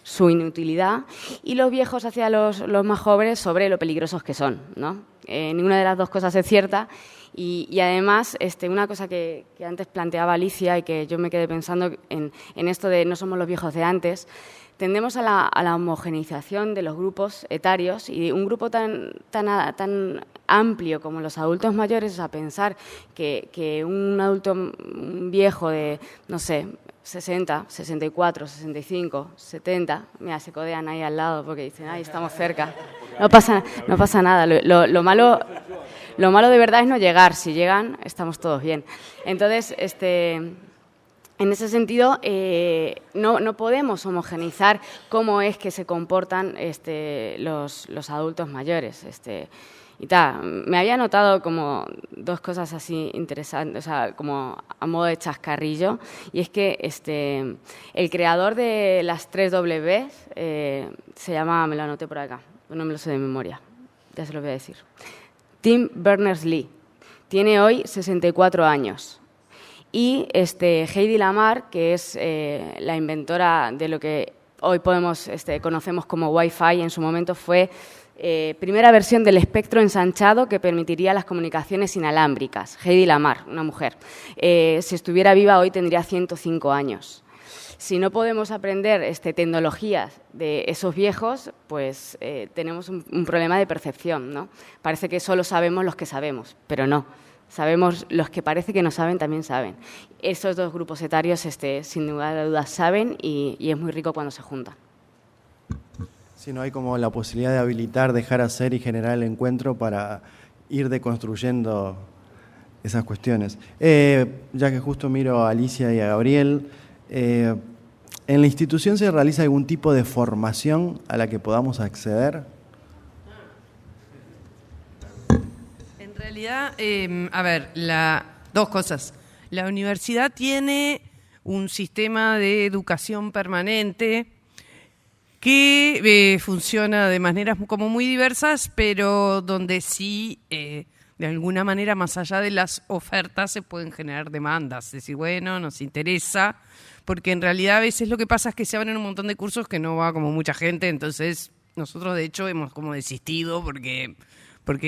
su inutilidad, y los viejos hacia los más jóvenes sobre lo peligrosos que son, ¿no? Ninguna de las dos cosas es cierta. Y además, una cosa que antes planteaba Alicia y que yo me quedé pensando en esto de no somos los viejos de antes, tendemos a la homogeneización de los grupos etarios, y un grupo tan amplio como los adultos mayores, a pensar que un adulto viejo de, no sé, 60, 64, 65, 70, mira, se codean ahí al lado porque dicen, ay, estamos cerca. No pasa nada. Lo malo de verdad es no llegar. Si llegan, estamos todos bien. Entonces, en ese sentido, no podemos homogeneizar cómo es que se comportan los adultos mayores. Me había notado como dos cosas así interesantes, o sea, como a modo de chascarrillo, y es que el creador de las 3 Ws se llama, me lo anoté por acá, no me lo sé de memoria, ya se lo voy a decir, Tim Berners-Lee, tiene hoy 64 años. Y Heidi Lamar, que es la inventora de lo que hoy conocemos como Wi-Fi, en su momento fue primera versión del espectro ensanchado que permitiría las comunicaciones inalámbricas. Heidi Lamar, una mujer. Si estuviera viva hoy tendría 105 años. Si no podemos aprender tecnologías de esos viejos, pues tenemos un problema de percepción, ¿no? Parece que solo sabemos los que sabemos, pero no. Sabemos, los que parece que no saben, también saben. Esos dos grupos etarios, sin lugar a dudas, saben y es muy rico cuando se juntan. Sí, no hay como la posibilidad de habilitar, dejar hacer y generar el encuentro para ir deconstruyendo esas cuestiones. Ya que justo miro a Alicia y a Gabriel, ¿en la institución se realiza algún tipo de formación a la que podamos acceder? En realidad, dos cosas. La universidad tiene un sistema de educación permanente que funciona de maneras como muy diversas, pero donde sí, de alguna manera, más allá de las ofertas, se pueden generar demandas. Es decir, bueno, nos interesa, porque en realidad a veces lo que pasa es que se abren un montón de cursos que no va como mucha gente, entonces nosotros de hecho hemos como desistido porque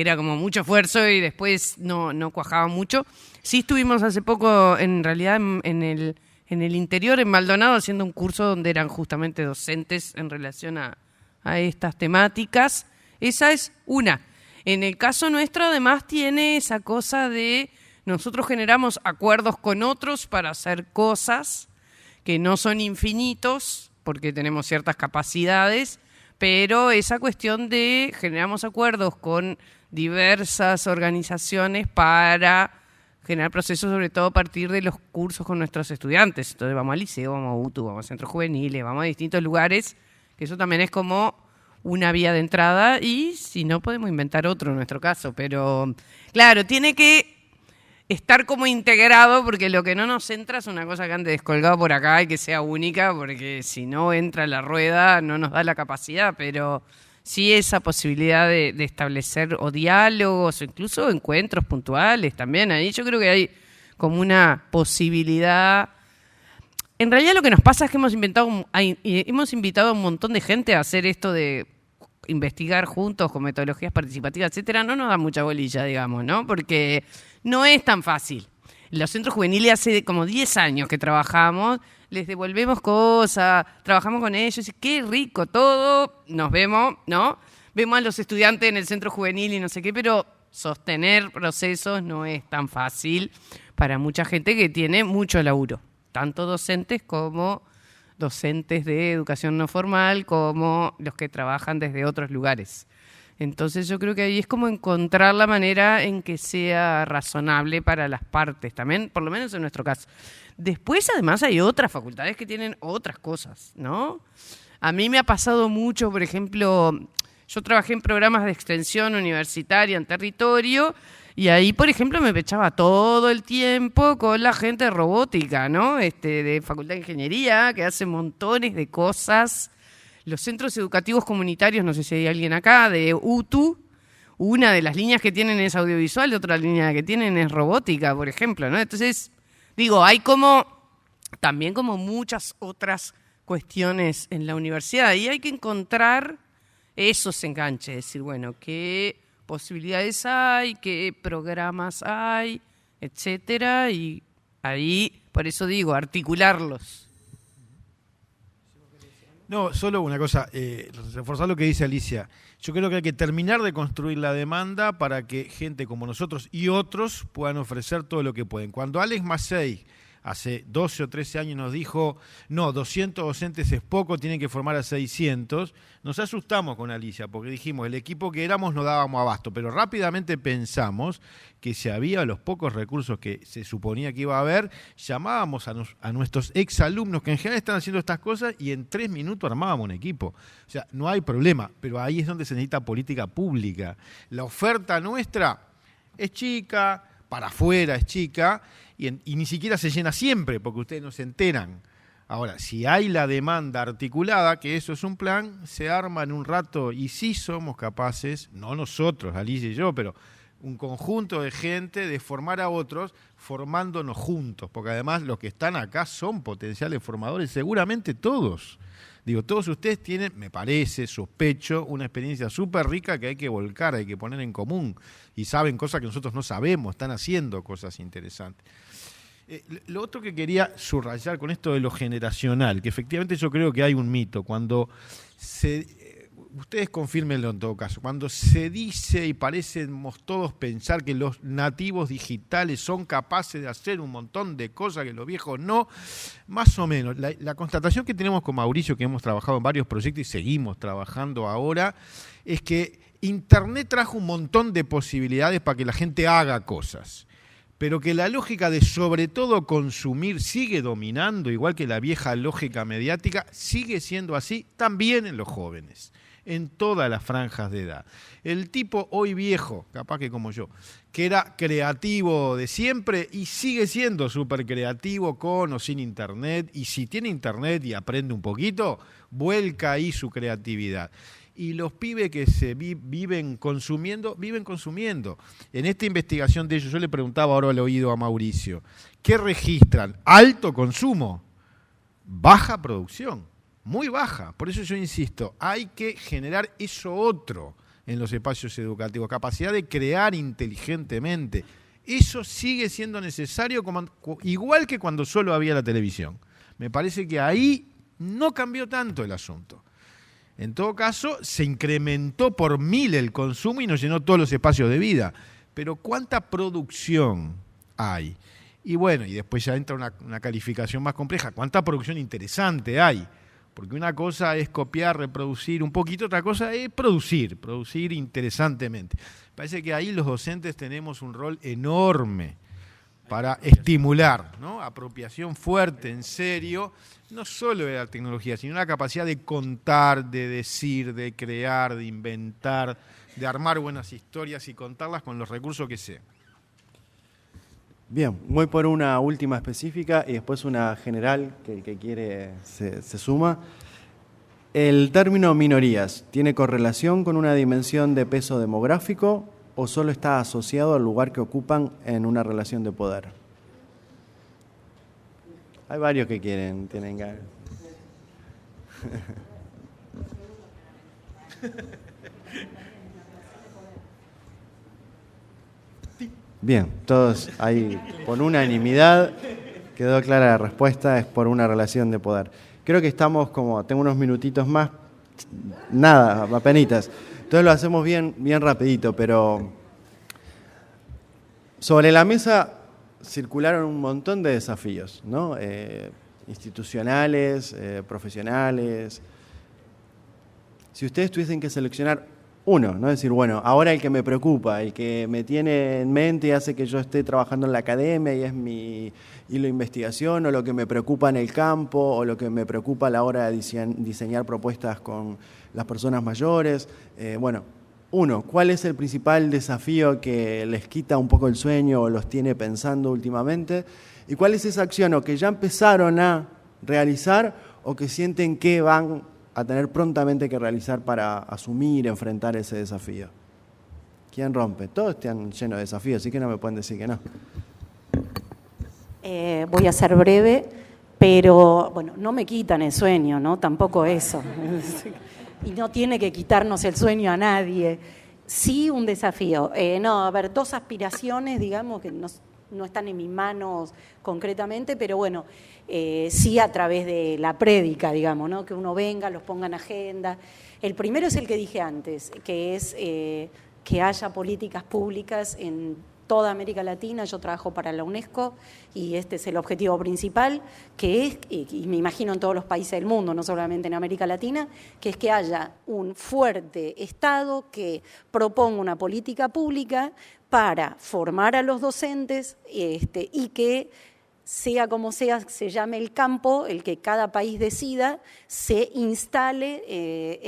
era como mucho esfuerzo y después no cuajaba mucho. Sí estuvimos hace poco, en realidad, en el interior, en Maldonado, haciendo un curso donde eran justamente docentes en relación a estas temáticas. Esa es una. En el caso nuestro, además, tiene esa cosa de nosotros generamos acuerdos con otros para hacer cosas que no son infinitos, porque tenemos ciertas capacidades, pero esa cuestión de generamos acuerdos con diversas organizaciones para generar procesos, sobre todo a partir de los cursos con nuestros estudiantes. Entonces vamos al liceo, vamos a UTU, vamos a centros juveniles, vamos a distintos lugares, que eso también es como una vía de entrada, y si no podemos inventar otro en nuestro caso. Pero claro, tiene que estar como integrado, porque lo que no nos entra es una cosa que ande descolgado por acá y que sea única, porque si no entra la rueda no nos da la capacidad, pero sí esa posibilidad de establecer o diálogos o incluso encuentros puntuales también. Ahí yo creo que hay como una posibilidad. En realidad lo que nos pasa es que hemos invitado a un montón de gente a hacer esto de investigar juntos con metodologías participativas, etcétera. No nos da mucha bolilla, digamos, ¿no? Porque no es tan fácil. En los centros juveniles hace como 10 años que trabajamos, les devolvemos cosas, trabajamos con ellos, y qué rico todo, nos vemos, ¿no? Vemos a los estudiantes en el centro juvenil y no sé qué, pero sostener procesos no es tan fácil para mucha gente que tiene mucho laburo, tanto docentes como docentes de educación no formal, como los que trabajan desde otros lugares. Entonces yo creo que ahí es como encontrar la manera en que sea razonable para las partes también, por lo menos en nuestro caso. Después, además, hay otras facultades que tienen otras cosas, ¿no? A mí me ha pasado mucho, por ejemplo, yo trabajé en programas de extensión universitaria en territorio, y ahí, por ejemplo, me pechaba todo el tiempo con la gente de robótica, ¿no? De Facultad de Ingeniería, que hace montones de cosas. Los centros educativos comunitarios, no sé si hay alguien acá, de UTU, una de las líneas que tienen es audiovisual, otra línea que tienen es robótica, por ejemplo, ¿no? Entonces, digo, hay también como muchas otras cuestiones en la universidad, y hay que encontrar esos enganches, decir, bueno, qué posibilidades hay, qué programas hay, etcétera, y ahí, por eso digo, articularlos. No, solo una cosa, reforzar lo que dice Alicia. Yo creo que hay que terminar de construir la demanda para que gente como nosotros y otros puedan ofrecer todo lo que pueden. Cuando Alex Massey hace 12 o 13 años nos dijo, no, 200 docentes es poco, tienen que formar a 600, nos asustamos con Alicia, porque dijimos, el equipo que éramos no dábamos abasto, pero rápidamente pensamos que si había los pocos recursos que se suponía que iba a haber, llamábamos a nuestros exalumnos, que en general están haciendo estas cosas, y en 3 minutos armábamos un equipo. O sea, no hay problema, pero ahí es donde se necesita política pública. La oferta nuestra es chica, para afuera es chica, y ni siquiera se llena siempre, porque ustedes no se enteran. Ahora, si hay la demanda articulada, que eso es un plan, se arma en un rato, y sí somos capaces, no nosotros, Alicia y yo, pero un conjunto de gente, de formar a otros, formándonos juntos, porque además los que están acá son potenciales formadores, seguramente todos. Digo, todos ustedes tienen, me parece, sospecho, una experiencia súper rica que hay que volcar, hay que poner en común, y saben cosas que nosotros no sabemos, están haciendo cosas interesantes. Lo otro que quería subrayar con esto de lo generacional, que efectivamente yo creo que hay un mito, cuando ustedes confírmenlo en todo caso, cuando se dice y parecemos todos pensar que los nativos digitales son capaces de hacer un montón de cosas que los viejos no, más o menos, la constatación que tenemos con Mauricio, que hemos trabajado en varios proyectos y seguimos trabajando ahora, es que Internet trajo un montón de posibilidades para que la gente haga cosas, pero que la lógica de sobre todo consumir sigue dominando, igual que la vieja lógica mediática, sigue siendo así también en los jóvenes, en todas las franjas de edad. El tipo hoy viejo, capaz que como yo, que era creativo de siempre y sigue siendo súper creativo con o sin Internet, y si tiene Internet y aprende un poquito, vuelca ahí su creatividad. Y los pibes que se viven consumiendo. En esta investigación de ellos, yo le preguntaba ahora al oído a Mauricio, ¿qué registran? Alto consumo, baja producción, muy baja. Por eso yo insisto, hay que generar eso otro en los espacios educativos, capacidad de crear inteligentemente. Eso sigue siendo necesario, igual que cuando solo había la televisión. Me parece que ahí no cambió tanto el asunto. En todo caso, se incrementó por 1000 el consumo y nos llenó todos los espacios de vida. Pero ¿cuánta producción hay? Y bueno, y después ya entra una calificación más compleja. ¿Cuánta producción interesante hay? Porque una cosa es copiar, reproducir un poquito, otra cosa es producir interesantemente. Parece que ahí los docentes tenemos un rol enorme para estimular, ¿no? Apropiación fuerte, en serio, no solo de la tecnología, sino la capacidad de contar, de decir, de crear, de inventar, de armar buenas historias y contarlas con los recursos que sean. Bien, voy por una última específica y después una general, que el que quiere se suma. ¿El término minorías tiene correlación con una dimensión de peso demográfico o solo está asociado al lugar que ocupan en una relación de poder? Hay varios que tienen ganas. Bien, todos ahí por unanimidad quedó clara la respuesta, es por una relación de poder. Creo que estamos tengo unos minutitos más, nada, apenitas. Entonces lo hacemos bien rapidito, pero sobre la mesa circularon un montón de desafíos, ¿no? Institucionales, profesionales. Si ustedes tuviesen que seleccionar uno, ¿no? Decir, bueno, ahora el que me preocupa, el que me tiene en mente y hace que yo esté trabajando en la academia y es mi hilo de investigación, o lo que me preocupa en el campo, o lo que me preocupa a la hora de diseñar propuestas con las personas mayores. Bueno, uno, ¿cuál es el principal desafío que les quita un poco el sueño o los tiene pensando últimamente? ¿Y cuál es esa acción o que ya empezaron a realizar o que sienten que van a tener prontamente que realizar para asumir, enfrentar ese desafío? ¿Quién rompe? Todos están llenos de desafíos, así que no me pueden decir que no. Voy a ser breve, pero bueno, no me quitan el sueño, ¿no? Tampoco eso. Y no tiene que quitarnos el sueño a nadie. Sí, un desafío. A ver, dos aspiraciones, digamos, que no están en mis manos concretamente, pero bueno, sí a través de la prédica, digamos, ¿no? Que uno venga, los ponga en agenda. El primero es el que dije antes, que es que haya políticas públicas en toda América Latina. Yo trabajo para la UNESCO y este es el objetivo principal, que es, y me imagino en todos los países del mundo, no solamente en América Latina, que es que haya un fuerte Estado que proponga una política pública para formar a los docentes y que sea como sea, se llame el campo, el que cada país decida, se instale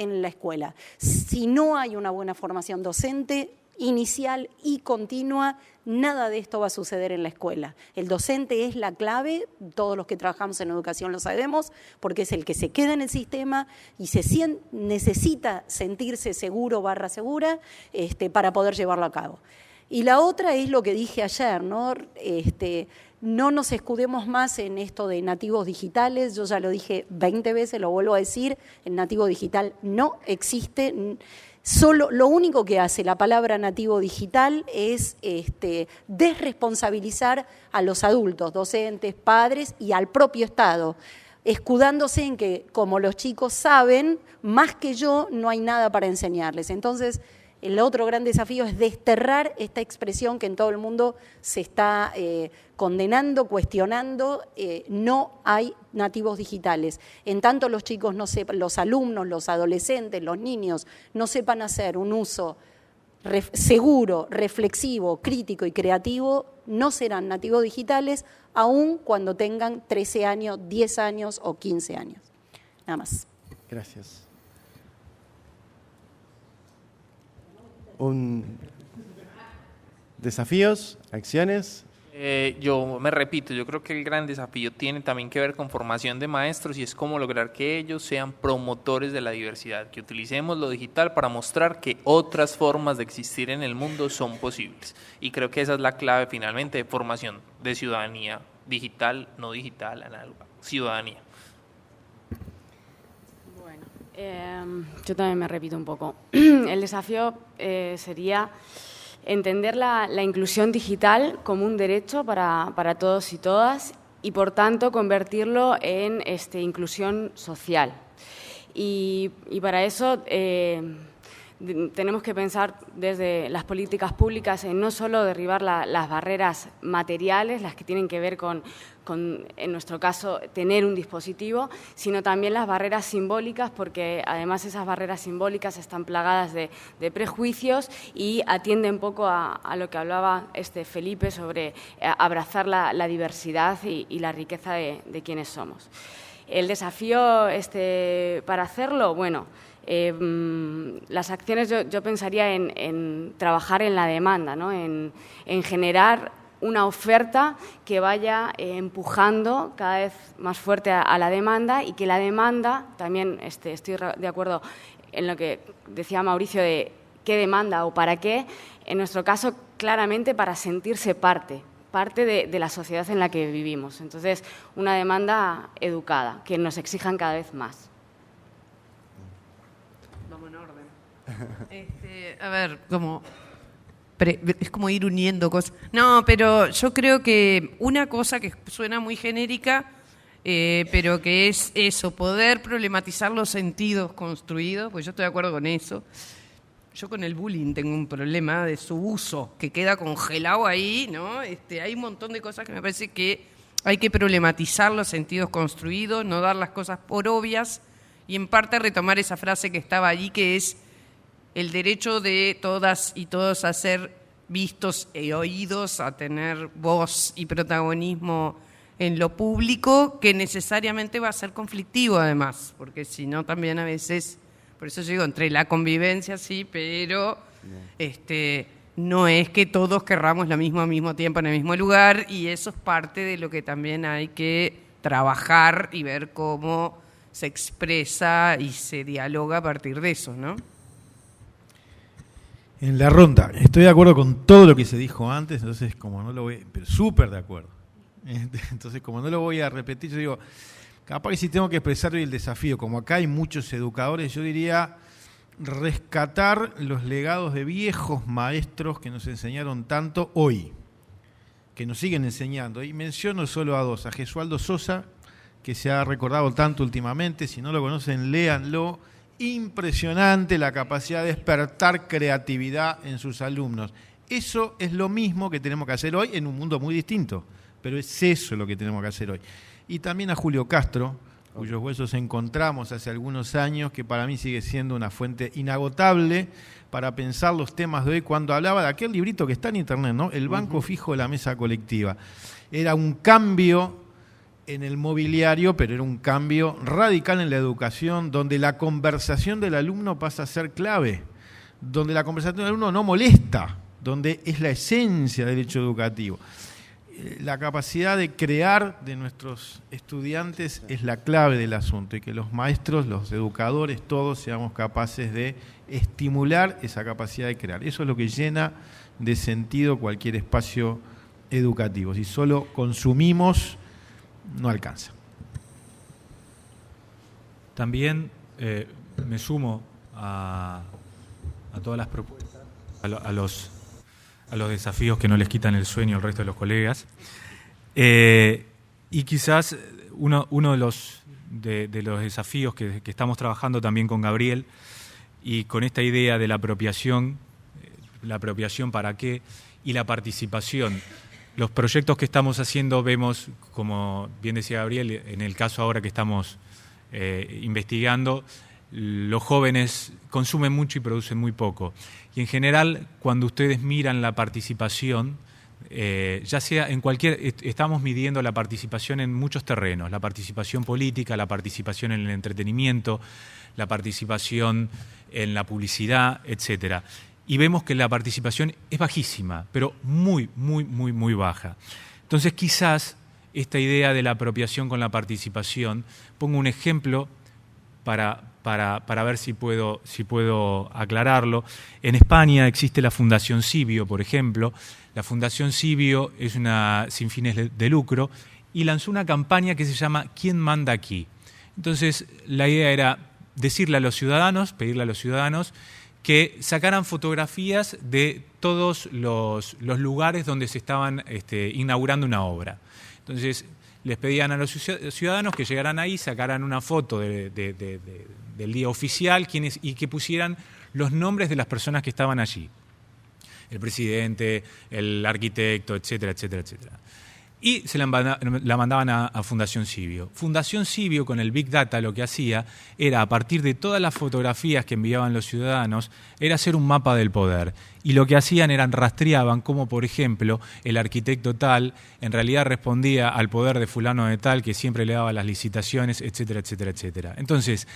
en la escuela. Si no hay una buena formación docente, inicial y continua, nada de esto va a suceder en la escuela. El docente es la clave, todos los que trabajamos en educación lo sabemos, porque es el que se queda en el sistema y necesita sentirse seguro / segura para poder llevarlo a cabo. Y la otra es lo que dije ayer, ¿no? No nos escudemos más en esto de nativos digitales, yo ya lo dije 20 veces, lo vuelvo a decir, el nativo digital no existe. Solo lo único que hace la palabra nativo digital es desresponsabilizar a los adultos, docentes, padres y al propio Estado, escudándose en que, como los chicos saben, más que yo, no hay nada para enseñarles. Entonces, el otro gran desafío es desterrar esta expresión que en todo el mundo se está condenando, cuestionando. No hay nativos digitales. En tanto los chicos no sepan, los alumnos, los adolescentes, los niños no sepan hacer un uso seguro, reflexivo, crítico y creativo, no serán nativos digitales, aun cuando tengan 13 años, 10 años o 15 años. Nada más. Gracias. ¿Desafíos? ¿Acciones? Yo me repito, yo creo que el gran desafío tiene también que ver con formación de maestros y es cómo lograr que ellos sean promotores de la diversidad, que utilicemos lo digital para mostrar que otras formas de existir en el mundo son posibles. Y creo que esa es la clave finalmente de formación de ciudadanía digital, no digital, análoga, ciudadanía. Yo también me repito un poco. El desafío sería entender la inclusión digital como un derecho para todos y todas y, por tanto, convertirlo en inclusión social. Y para eso tenemos que pensar desde las políticas públicas en no solo derribar las barreras materiales, las que tienen que ver con, en nuestro caso, tener un dispositivo, sino también las barreras simbólicas, porque además esas barreras simbólicas están plagadas de prejuicios y atienden poco a lo que hablaba Felipe sobre abrazar la diversidad y la riqueza de quienes somos. El desafío para hacerlo, bueno, las acciones yo pensaría en trabajar en la demanda, ¿no? en generar una oferta que vaya empujando cada vez más fuerte a la demanda y que la demanda, también estoy de acuerdo en lo que decía Mauricio de qué demanda o para qué, en nuestro caso claramente para sentirse parte de la sociedad en la que vivimos. Entonces, una demanda educada, que nos exijan cada vez más. Vamos en orden. A ver, es como ir uniendo cosas. No, pero yo creo que una cosa que suena muy genérica, pero que es eso, poder problematizar los sentidos construidos, pues yo estoy de acuerdo con eso. Yo con el bullying tengo un problema de su uso, que queda congelado ahí, ¿no? Hay un montón de cosas que me parece que hay que problematizar los sentidos construidos, no dar las cosas por obvias y en parte retomar esa frase que estaba allí, que es el derecho de todas y todos a ser vistos e oídos, a tener voz y protagonismo en lo público, que necesariamente va a ser conflictivo además, porque si no también a veces... Por eso yo digo, entre la convivencia sí, pero no es que todos querramos lo mismo al mismo tiempo en el mismo lugar, y eso es parte de lo que también hay que trabajar y ver cómo se expresa y se dialoga a partir de eso, ¿no? En la ronda, estoy de acuerdo con todo lo que se dijo antes, entonces como no lo voy, pero súper de acuerdo. Entonces como no lo voy a repetir, yo digo... Capaz que si tengo que expresar hoy el desafío, como acá hay muchos educadores, yo diría rescatar los legados de viejos maestros que nos enseñaron tanto hoy, que nos siguen enseñando. Y menciono solo a dos, a Gesualdo Sosa, que se ha recordado tanto últimamente, si no lo conocen, léanlo. Impresionante la capacidad de despertar creatividad en sus alumnos. Eso es lo mismo que tenemos que hacer hoy en un mundo muy distinto, pero es eso lo que tenemos que hacer hoy. Y también a Julio Castro, cuyos huesos encontramos hace algunos años, que para mí sigue siendo una fuente inagotable para pensar los temas de hoy, cuando hablaba de aquel librito que está en internet, ¿no? El banco fijo de la mesa colectiva. Era un cambio en el mobiliario, pero era un cambio radical en la educación, donde la conversación del alumno pasa a ser clave, donde la conversación del alumno no molesta, donde es la esencia del hecho educativo. La capacidad de crear de nuestros estudiantes es la clave del asunto, y que los maestros, los educadores, todos seamos capaces de estimular esa capacidad de crear. Eso es lo que llena de sentido cualquier espacio educativo. Si solo consumimos, no alcanza. También me sumo a todas las propuestas, a los desafíos que no les quitan el sueño al resto de los colegas. Y quizás uno de los desafíos que estamos trabajando también con Gabriel, y con esta idea de la apropiación para qué, y la participación. Los proyectos que estamos haciendo, vemos, como bien decía Gabriel, en el caso ahora que estamos investigando, los jóvenes consumen mucho y producen muy poco. Y en general, cuando ustedes miran la participación, ya sea en estamos midiendo la participación en muchos terrenos, la participación política, la participación en el entretenimiento, la participación en la publicidad, etcétera. Y vemos que la participación es bajísima, pero muy, muy, muy, muy baja. Entonces, quizás esta idea de la apropiación con la participación, pongo un ejemplo para ver si puedo aclararlo. En España existe la Fundación Cibio, por ejemplo. La Fundación Cibio es una sin fines de lucro y lanzó una campaña que se llama ¿Quién manda aquí? Entonces, la idea era decirle a los ciudadanos, pedirle a los ciudadanos que sacaran fotografías de todos los lugares donde se estaban inaugurando una obra. Entonces, les pedían a los ciudadanos que llegaran ahí, sacaran una foto del día oficial y que pusieran los nombres de las personas que estaban allí. El presidente, el arquitecto, etcétera, etcétera, etcétera. Y se la mandaban a Fundación Civio. Fundación Civio, con el Big Data, lo que hacía era, a partir de todas las fotografías que enviaban los ciudadanos, era hacer un mapa del poder. Y lo que hacían era rastreaban cómo, por ejemplo, el arquitecto tal en realidad respondía al poder de fulano de tal, que siempre le daba las licitaciones, etcétera, etcétera, etcétera. Entonces,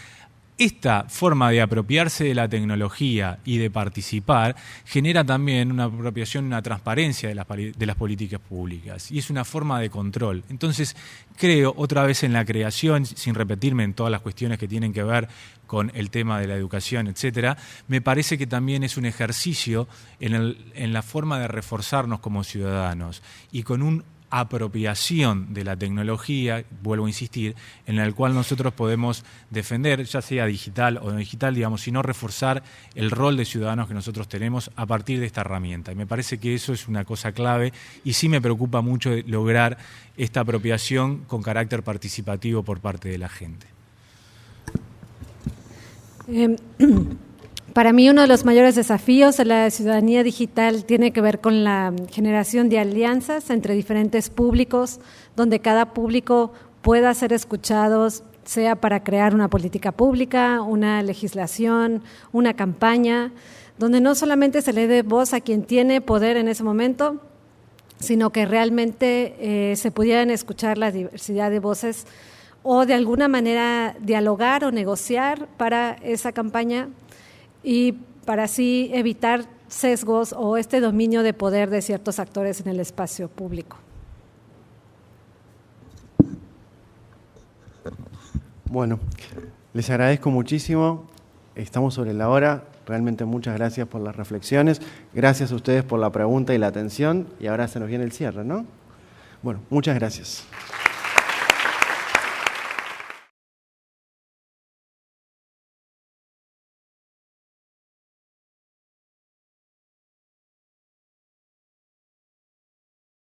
esta forma de apropiarse de la tecnología y de participar genera también una apropiación, una transparencia de las políticas públicas, y es una forma de control. Entonces, creo, otra vez en la creación, sin repetirme en todas las cuestiones que tienen que ver con el tema de la educación, etcétera, me parece que también es un ejercicio en la forma de reforzarnos como ciudadanos, y con una apropiación de la tecnología, vuelvo a insistir, en el cual nosotros podemos defender, ya sea digital o no digital, digamos, sino reforzar el rol de ciudadanos que nosotros tenemos a partir de esta herramienta. Y me parece que eso es una cosa clave, y sí me preocupa mucho lograr esta apropiación con carácter participativo por parte de la gente. Para mí, uno de los mayores desafíos de la ciudadanía digital tiene que ver con la generación de alianzas entre diferentes públicos, donde cada público pueda ser escuchado, sea para crear una política pública, una legislación, una campaña, donde no solamente se le dé voz a quien tiene poder en ese momento, sino que realmente se pudieran escuchar la diversidad de voces, o de alguna manera dialogar o negociar para esa campaña, y para así evitar sesgos o este dominio de poder de ciertos actores en el espacio público. Bueno, les agradezco muchísimo. Estamos sobre la hora. Realmente muchas gracias por las reflexiones. Gracias a ustedes por la pregunta y la atención. Y ahora se nos viene el cierre, ¿no? Bueno, muchas gracias.